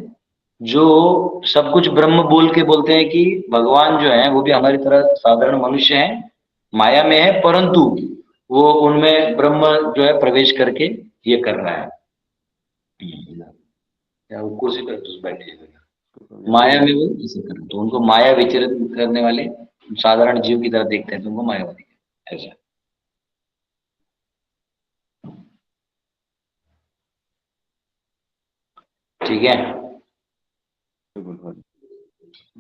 जो सब कुछ ब्रह्म बोल के बोलते हैं कि भगवान जो है वो भी हमारी तरह साधारण मनुष्य है, माया में है, परंतु वो उनमें ब्रह्म जो है प्रवेश करके ये कर रहा है। या वो कुर्सी पर बैठे माया में वो ऐसे कर, तो उनको माया विचरित करने वाले साधारण जीव की तरह देखते हैं, तो उनको मायावादी ऐसा। ठीक है,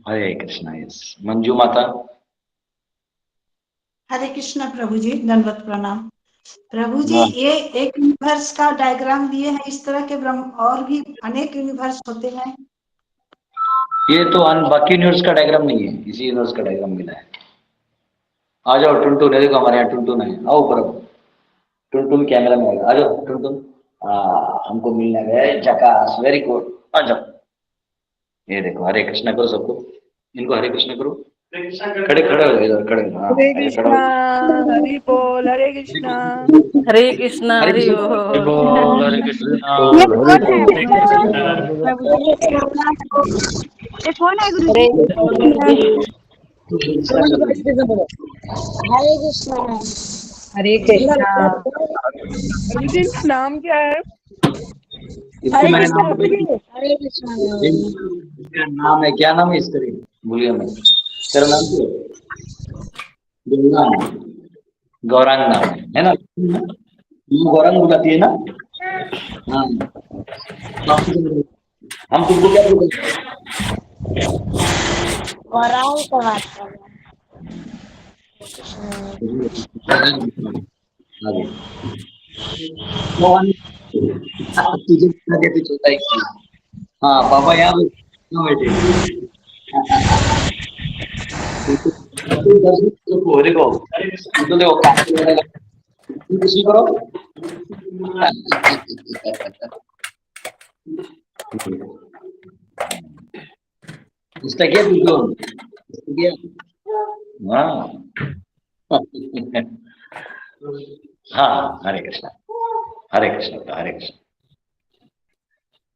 हरे कृष्णा। यस मंजू माता। हरे कृष्णा प्रभु जी, दंडवत प्रणाम प्रभु जी। ये एक यूनिवर्स का डायग्राम दिए हैं, इस तरह के ब्रह्म और भी अनेक यूनिवर्स होते हैं। ये तो बाकी यूनिवर्स का डायग्राम नहीं है, इसी यूनिवर्स का डायग्राम मिला है। आ जाओ टुनटुन, देखो हमारे यहाँ टुनटुन है, आओ ऊपर। टुनटुन कैमरा में आएगा, आ जाओ टुनटुन। हमको मिलने गए, झकास, वेरी गुड, आ जाओ। ये देखो हरे कृष्णा करो सबको, इनको हरे कृष्णा करो, खड़े खड़े हो इधर, खड़े। हरे कृष्णा, हरि बोल, हरे कृष्णा, हरे कृष्णा, हरि बोल, हरे कृष्णा। ये कौन है गुरु जी? हरे कृष्णा, हरे कृष्णा। प्रभु जी इनका नाम क्या है? इसको मैंने नाम हरे कृष्णा। इसका नाम है, क्या नाम है इसका? भूलिए मैं, तेरा नाम क्या है? गौरांग नाम है ना? गौरांग बुलाती है ना? हाँ, हम तुमको क्या बोलते हैं? गौरांग से बात कर तुझे छोटा ही। हाँ पापा यहाँ बैठे। देखो तो देखो कुछ करो। उसका क्या तुझे? हाँ हाँ हरे कृष्णा। हरे कृष्ण बेटा, हरे कृष्ण।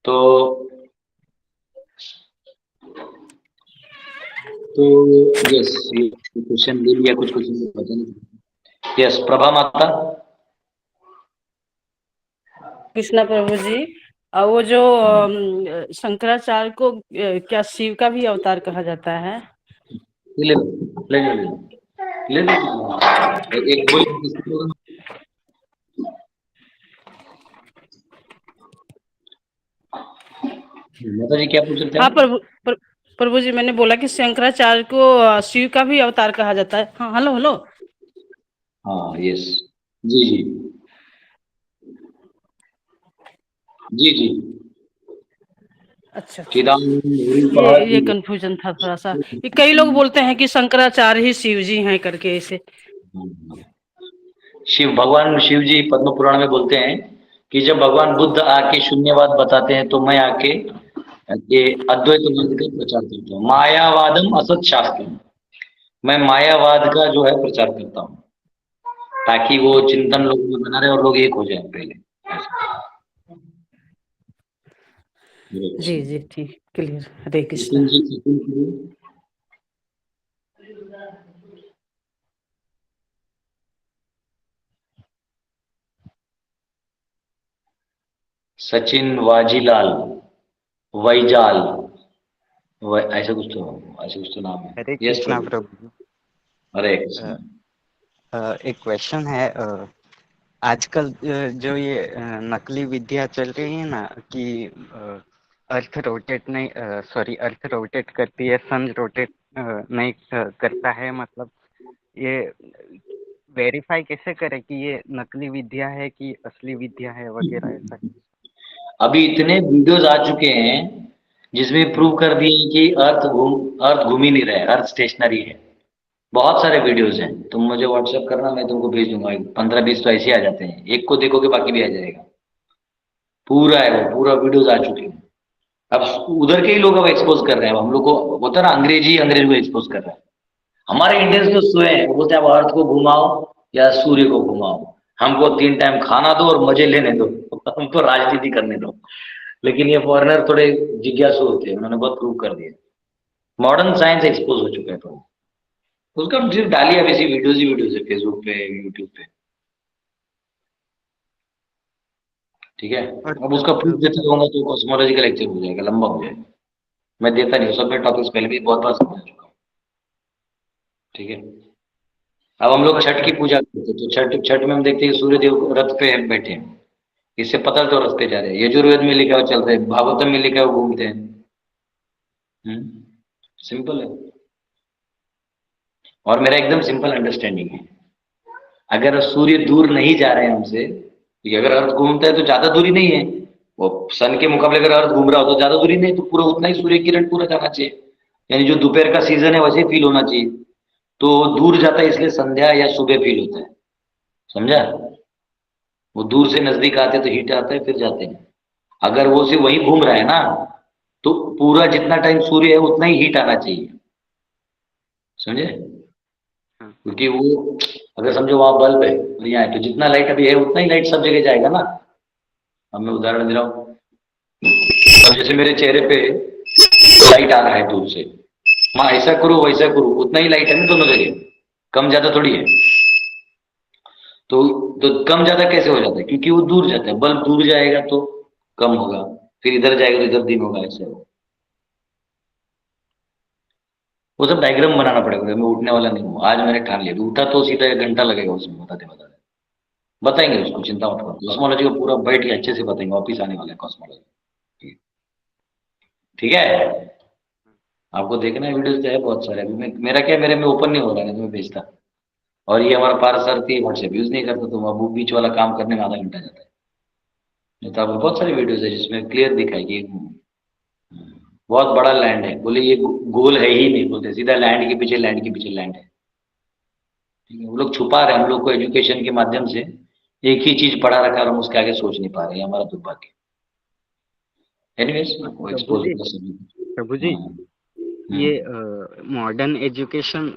तो यस, ये क्वेश्चन ले लिया, कुछ क्वेश्चन। यस, प्रभा माता। कृष्णा प्रभु जी, वो जो शंकराचार्य को क्या शिव का भी अवतार कहा जाता है? ले लो, ले लो, ले लो, ले लो। एक बोल माता जी, क्या पूछ रहे थे हाँ आप? प्रभु जी, मैंने बोला कि शंकराचार्य को शिव का भी अवतार कहा जाता है। हाँ, हेलो हेलो। हाँ, यस, जी जी जी जी। अच्छा, ये कंफ्यूजन था थोड़ा सा। ये कई लोग बोलते हैं कि शंकराचार्य ही शिव जी हैं करके ऐसे। शिव भगवान शिव जी पद्म पुराण में बोलते हैं कि जब भगवान बुद्ध आके शून्यवाद बताते हैं तो मैं आके ये अद्वैत वेदांत का प्रचार करता हूँ। मायावादम असत शास्त्रम, मैं मायावाद का जो है प्रचार करता हूँ ताकि वो चिंतन लोग में बना रहे और लोग एक हो जाए पहले। जी जी, ठीक, क्लियर। हरे कृष्णा। सचिन वाजीलाल वैजाल ऐसा कुछ तो नाम है। हरे यस कृष्णा प्रभु। प्रभु। हरे कृष्णा। एक क्वेश्चन है, आजकल जो ये नकली विद्या चल रही है ना कि अर्थ रोटेट नहीं, सॉरी, अर्थ रोटेट करती है, सन रोटेट नहीं करता है, मतलब ये वेरीफाई कैसे करें कि ये नकली विद्या है कि असली विद्या है वगैरह ऐसा? अभी इतने वीडियोस आ चुके हैं जिसमें प्रूव कर दिए कि अर्थ घूम ही नहीं रहा है, अर्थ स्टेशनरी है। बहुत सारे वीडियोस हैं, तुम मुझे व्हाट्सएप करना, मैं तुमको भेज दूंगा। 15-20 तो ऐसे आ जाते हैं, एक को देखोगे बाकी भी आ जाएगा। पूरा है, वो पूरा वीडियोस आ चुके हैं। अब उधर के ही लोग अब एक्सपोज कर रहे हैं। हम लोग को होता है ना, अंग्रेज को एक्सपोज कर रहा है। हमारे इंडियंस जो सोए हैं वो बोलते हैं अब अर्थ को घुमाओ या सूर्य को घुमाओ, हमको 3 टाइम खाना दो और मजे लेने दो, हमको राजनीति करने दो। लेकिन ये फॉरेनर थोड़े जिज्ञासु होते हैं, उन्होंने बहुत प्रूव कर दिया। मॉडर्न साइंस एक्सपोज हो चुका है। तो उसका सिर्फ डालिए, अब इसी वीडियोज ही वीडियोज है फेसबुक पे, यूट्यूब पे, ठीक है। अब उसका प्रूफ देते रहूंगा तो कॉस्मोलॉजी का लेक्चर हो जाएगा, लंबा हो जाएगा। मैं देता नहीं हूँ, सब मैं टॉपिक्स पहले भी बहुत बार समझा चुका हूँ, ठीक है। अब हम लोग छठ की पूजा करते हैं, तो छठ में हम देखते हैं सूर्य देव रथ पे बैठे हैं। इससे पता तो रथ पे जा रहे हैं। यजुर्वेद में लिखा हुआ चल रहे हैं, भागवतम में लिखा हुआ घूमते हैं। सिंपल है। और मेरा एकदम सिंपल अंडरस्टैंडिंग है, अगर सूर्य दूर नहीं जा रहे हैं हमसे, अगर अर्थ घूमता है तो ज्यादा दूरी नहीं है। वो सन के मुकाबले अगर अर्थ घूम रहा हो तो ज्यादा दूरी नहीं, तो पूरा उतना ही सूर्य किरण पूरा जाना चाहिए। यानी जो दोपहर का सीजन है वैसे फील होना चाहिए। तो दूर जाता है इसलिए संध्या या सुबह फील होता है, समझा। वो दूर से नजदीक आते तो हीट आता है, फिर जाते हैं। अगर वो सिर्फ वही घूम रहा है ना, तो पूरा जितना टाइम सूर्य है उतना ही हीट आना चाहिए, समझे। क्योंकि वो अगर समझो वहां बल्ब है और यहाँ है, तो जितना लाइट अभी है उतना ही लाइट सब जगह जाएगा ना। अब मैं उदाहरण दे रहा हूँ, अब जैसे मेरे चेहरे पे लाइट आ रहा है दूर से, मैं ऐसा करूँ वैसा करूँ उतना ही लाइट है ना दोनों जगह, कम ज्यादा थोड़ी है। तो कम ज्यादा कैसे हो जाता है, क्योंकि वो दूर जाता है। बल्ब दूर जाएगा तो कम होगा, फिर इधर जाएगा तो इधर दिन होगा, ऐसे वो सब डायग्राम बनाना पड़ेगा। मैं उठने वाला नहीं हूँ, आज मैंने ठान लिया, उठा तो सीधा 1 घंटा लगेगा उसमें बताते बताएंगे उसको, चिंता मत करो। कॉस्मोलॉजी को पूरा बैठ के अच्छे से बताएंगे, ऑफिस आने वाला है कॉस्मोलॉजी, ठीक है। आपको देखना है वीडियोस तो है बहुत सारे। अभी मेरा क्या, मेरे में ओपन नहीं हो रहा है, तो मैं भेजता। और ये हमारा पार सर थी, व्हाट्सएप यूज नहीं करता, तो वो बीच वाला काम करने में आधा घंटा जाता है। नहीं तो आपको बहुत सारी वीडियोस है जिसमें क्लियर दिखाई कि बहुत बड़ा लैंड है। बोले ये गोल है ही नहीं, बोलते सीधा लैंड के पीछे लैंड के पीछे लैंड है, ठीक है। वो लोग छुपा रहे हैं हम लोग को एजुकेशन के माध्यम से। एक ही चीज पढ़ा रखा और हम उसके आगे सोच नहीं पा रहे हैं, हमारा दुर्भाग्य। एनीवेज वो एक्सपोज प्रभु जी, ये मॉडर्न एजुकेशन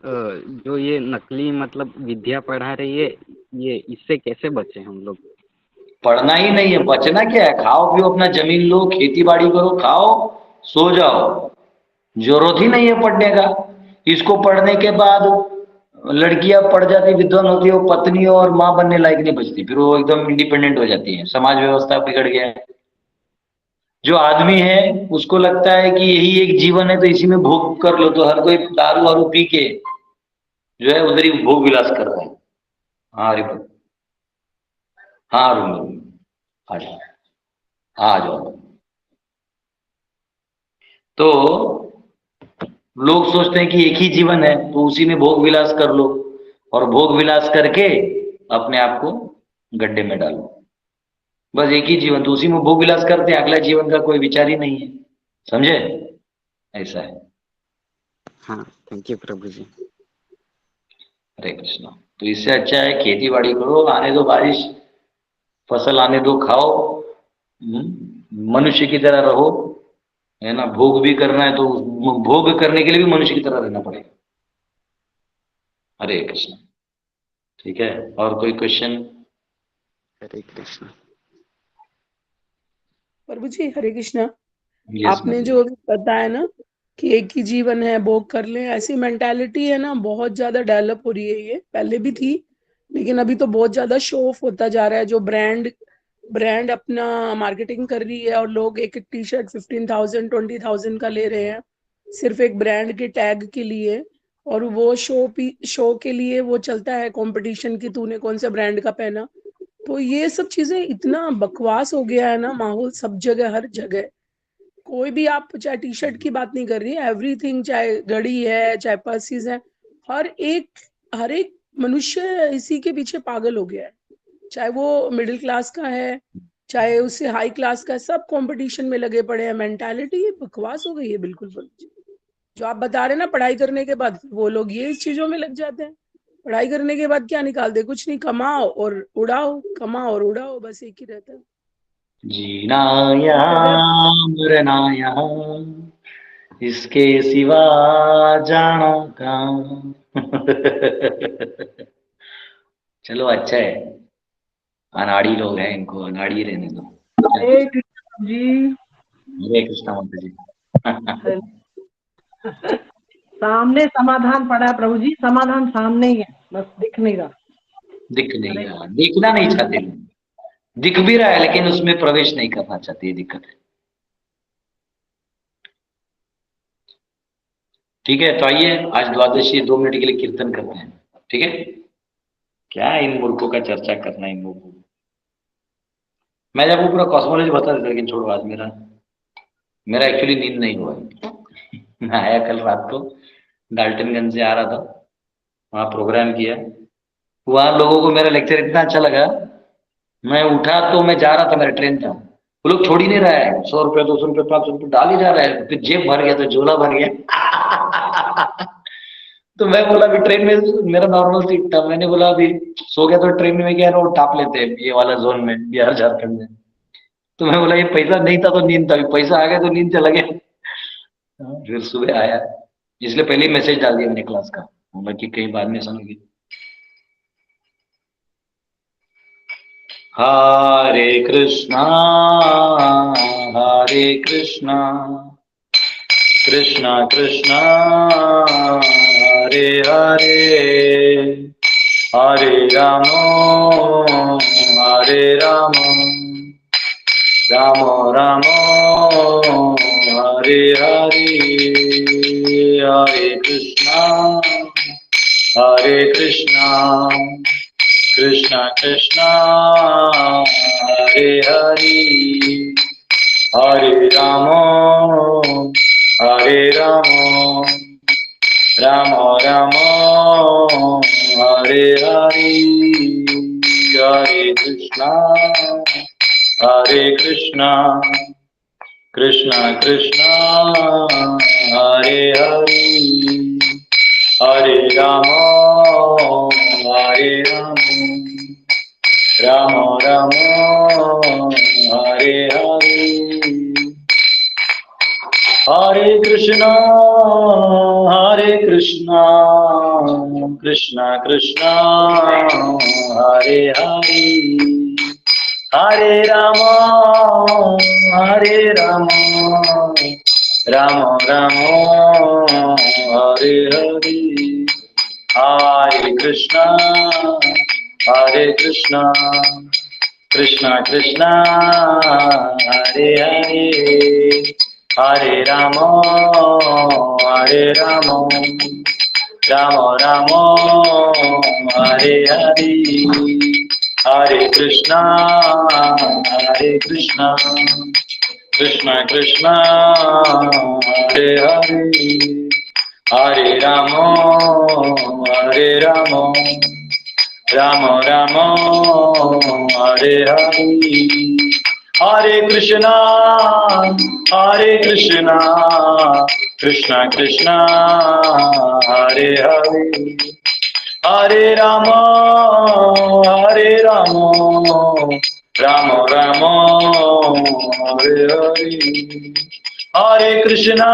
जो ये नकली मतलब विद्या पढ़ा रही है, ये इससे कैसे बचे हम लोग? पढ़ना ही नहीं है, बचना क्या है? खाओ पियो, अपना जमीन लो, खेती बाड़ी करो, खाओ, सो जाओ, जरूरत ही नहीं है पढ़ने का। इसको पढ़ने के बाद लड़कियां पढ़ जाती, विद्वान होती है, वो पत्नी और माँ बनने लायक नहीं बचती, फिर वो एकदम इंडिपेंडेंट हो जाती है, समाज व्यवस्था बिगड़ गया है। जो आदमी है उसको लगता है कि यही एक जीवन है तो इसी में भोग कर लो, तो हर कोई दारू वारू पी के जो है उधर ही भोग विलास कर रहा है। हाँ रिपोर्ट, हाँ रूम आ जाओ, आ जाओ। तो लोग सोचते हैं कि एक ही जीवन है तो उसी में भोग विलास कर लो, और भोग विलास करके अपने आप को गड्ढे में डालो। बस एक ही जीवन, तो उसी में भोग विलास करते हैं, अगला जीवन का कोई विचार ही नहीं है, समझे? ऐसा है। हाँ, थैंक यू प्रभु जी। हरे कृष्णा। तो इससे अच्छा है खेती बाड़ी करो, आने दो बारिश, फसल आने दो, खाओ, मनुष्य की तरह रहो, है ना। भोग भी करना है तो भोग करने के लिए भी मनुष्य की तरह रहना पड़ेगा। हरे कृष्ण। ठीक है, और कोई क्वेश्चन? हरे कृष्ण। प्रभु जी हरे कृष्णा। आपने जो अभी बताया ना कि एक ही जीवन है, भोग कर ले, ऐसी मेंटालिटी है ना, बहुत ज्यादा डेवलप हो रही है। ये पहले भी थी लेकिन अभी तो बहुत ज्यादा शो ऑफ होता जा रहा है। जो ब्रांड अपना मार्केटिंग कर रही है और लोग एक टी शर्ट 15,000 20,000 का ले रहे हैं सिर्फ एक ब्रांड के टैग के लिए, और वो शो के लिए वो चलता है कंपटीशन की तूने कौन सा ब्रांड का पहना। तो ये सब चीजें इतना बकवास हो गया है ना, माहौल सब जगह हर जगह। कोई भी, आप चाहे टी शर्ट की बात नहीं कर रही है, एवरीथिंग, चाहे घड़ी है चाहे पर्सेस है, हर एक मनुष्य इसी के पीछे पागल हो गया है। चाहे वो मिडिल क्लास का है चाहे उससे हाई क्लास का है, सब कंपटीशन में लगे पड़े हैं। मेंटालिटी ये बकवास हो गई है बिल्कुल। जो आप बता रहे हैं ना, पढ़ाई करने के बाद वो लोग ये इस चीजों में लग जाते हैं। पढ़ाई करने के बाद क्या निकालते? कुछ नहीं, कमाओ और उड़ाओ, कमाओ और उड़ाओ, बस एक ही रहता है। जीना यहाँ मरना यहाँ, इसके सिवा जाना कहाँ। चलो अच्छा है, अनाड़ी लोग हैं, इनको अनाड़ी रहने दो। हरे कृष्ण जी। हरे कृष्ण माता जी। सामने समाधान पड़ा है प्रभु जी, समाधान सामने ही है, बस दिख नहीं रहा। दिख नहीं रहा, दिखना नहीं चाहते लोग। दिख भी रहा है लेकिन उसमें प्रवेश नहीं करना चाहते, ये दिक्कत है। ठीक है, तो आइए आज द्वादशी 2 मिनट के लिए कीर्तन करते हैं। ठीक है, क्या इन मूर्खों का चर्चा करना, इन मूर्खों। मैं जब वो पूरा कॉस्मोलॉजी बता देता, लेकिन छोड़ो, आज मेरा एक्चुअली नींद नहीं हुआ है। मैं आया कल रात को, डाल्टनगंज से आ रहा था, वहाँ प्रोग्राम किया, वहाँ लोगों को मेरा लेक्चर इतना अच्छा लगा, मैं उठा तो मैं जा रहा था, मेरा ट्रेन था, वो लोग छोड़ ही नहीं रहा है, 100 रुपये 200 रुपये 500 रुपये डाल ही जा रहा है, फिर जेब भर गया तो झोला भर गया। तो मैं बोला अभी ट्रेन में, मेरा नॉर्मल सीट था, मैंने बोला अभी सो गया तो ट्रेन में क्या है ना, वो टाप लेते हैं ये वाला जोन में, बिहार झारखंड में। तो मैं बोला ये पैसा नहीं था तो नींद था, पैसा आ गया तो नींद चला गया। फिर सुबह आया, इसलिए पहले ही मैसेज डाल दिया मैंने क्लास का, कि कहीं बाद में सुनोगे। हरे कृष्णा कृष्णा कृष्णा हरे हरे, हरे राम राम राम हरे हरे, हरे कृष्णा कृष्णा कृष्णा हरे हरे, हरे राम राम राम हरे हरे, हरे कृष्णा कृष्णा कृष्णा हरे हरे, हरे राम राम राम हरे हरे, हरे कृष्णा कृष्णा कृष्णा हरे हरे, हरे राम राम राम हरे हरे, हरे कृष्णा कृष्णा कृष्णा हरे हरे, हरे राम राम राम हरे हरे, हरे कृष्णा कृष्णा कृष्णा हरे हरे, हरे राम राम राम हरे हरे, हरे कृष्णा कृष्णा कृष्णा हरे हरे, हरे राम राम राम हरे हरे, हरे कृष्णा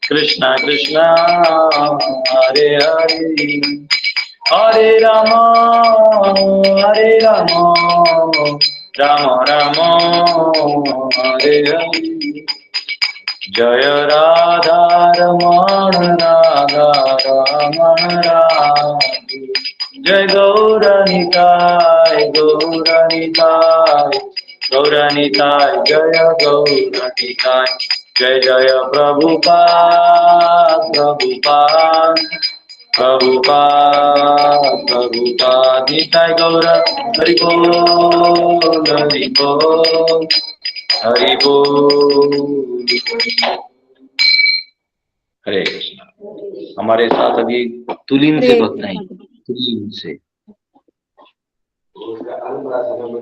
कृष्णा कृष्णा हरे हरे, हरे राम राम राम हरे हरे, जय राधा रमण राधा रमण राधे, जय गौरनिताय गौरनिताय गौरनिताय, जय गौरनिताय, जय जय प्रभुपाद प्रभुपाद प्रभुपाद निताय गौर, हरि बोल हरि बोल हरि बोल। हरे कृष्णा। हमारे साथ अभी तुलीन से भक्त हैं, तुलीन से।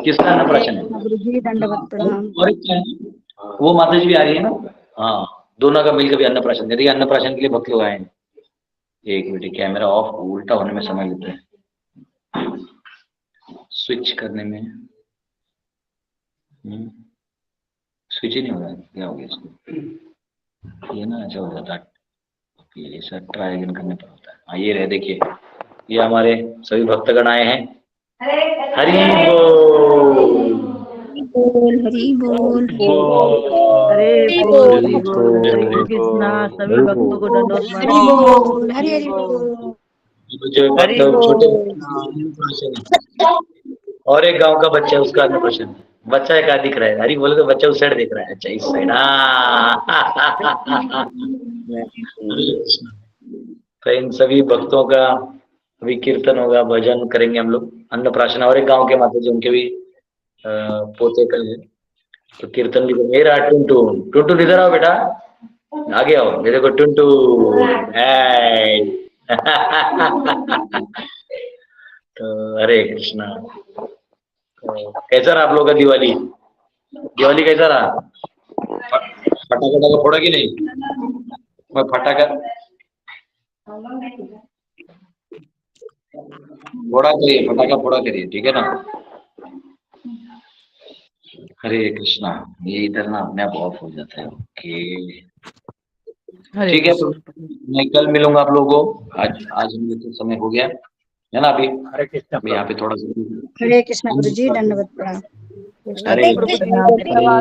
किसका अन्नप्राशन है? गुरुजी दंडवत प्रणाम। और क्या है? वो माता जी भी आ रही है ना? हाँ, दोनों का मिलकर भी अन्नप्राशन। देखिए अन्नप्राशन के लिए भक्त लोग आए हैं। एक मिनट, कैमरा ऑफ, उल्टा होने में समय लेता है, स्विच करने में स्विच ही नहीं हो रहा है, क्या हो गया इसको? ये ना ऐसा हो जाता है, ये सर ट्राई अगेन करने पर होता है। हाँ ये रहे, देखिए ये हमारे सभी भक्तगण आए हैं। हरि बोल हरि बोल हरे बोल हरि बोल, हरे कृष्णा। सभी भक्तों को दंडवत प्रणाम। हरि बोल। जो भक्त छोटे और एक गांव का बच्चा, उसका अन्नप्राशन। बच्चा एक दिख रहा है, हरी बोले तो बच्चा उस साइड देख रहा है। अच्छा इस साइड। तो इन सभी भक्तों का अभी कीर्तन होगा, भजन करेंगे हम लोग। अन्नप्राशन और एक गांव के माता जी, उनके भी पोते का है, तो कीर्तन भी करेंगे। मेरा टुनटुन, टुनटुन इधर आओ बेटा, आगे आओ, मेरे को टुनटुन। तो हरे कृष्णा। कैसा रहा आप लोग का दिवाली? दिवाली कैसा रहा? फटाका फोड़ा कि नहीं? मैं फटाका फोड़ा करिए, फटाका फोड़ा करिए, ठीक है ना? हरे कृष्णा। ये इधर ना अपने आप ऑफ हो जाता है। ओके ठीक है, तो मैं कल मिलूंगा आप लोगों को। आज हम लोग समय हो गया है ना अभी। हरे कृष्णा। मैं यहाँ पे थोड़ा सा हरे कृष्णा गुरुजी दंडवत प्रणाम। हरे कृष्ण दंडवत प्रणाम।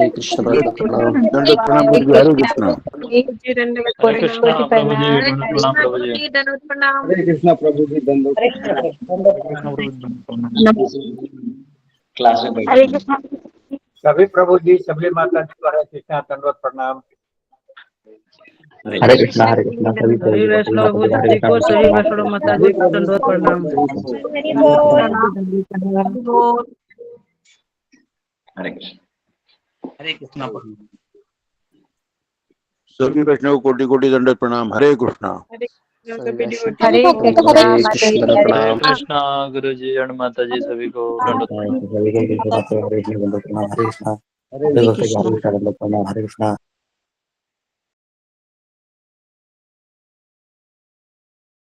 दंडवत प्रणाम गुरुजी। हरे कृष्णा। हरे कृष्णा प्रभु जी दंडवत प्रणाम। हरे कृष्णा प्रभु जी दंडवत क्लास में हरे कृष्णा। सभी प्रभु जी, सभी माता जी को हरे कृष्णा दंडवत प्रणाम। हरे कृष्णा सभी सभी वैष्णव जी को, सभी वैष्णव माता जी को दंडवत प्रणाम। हरे कृष्णा। सभी वैष्णव कोटि कोटि दंडवत प्रणाम। हरे कृष्णा। हरे कृष्णा गुरु जी और माता जी सभी को दंडवत प्रणाम। हरे कृष्णा।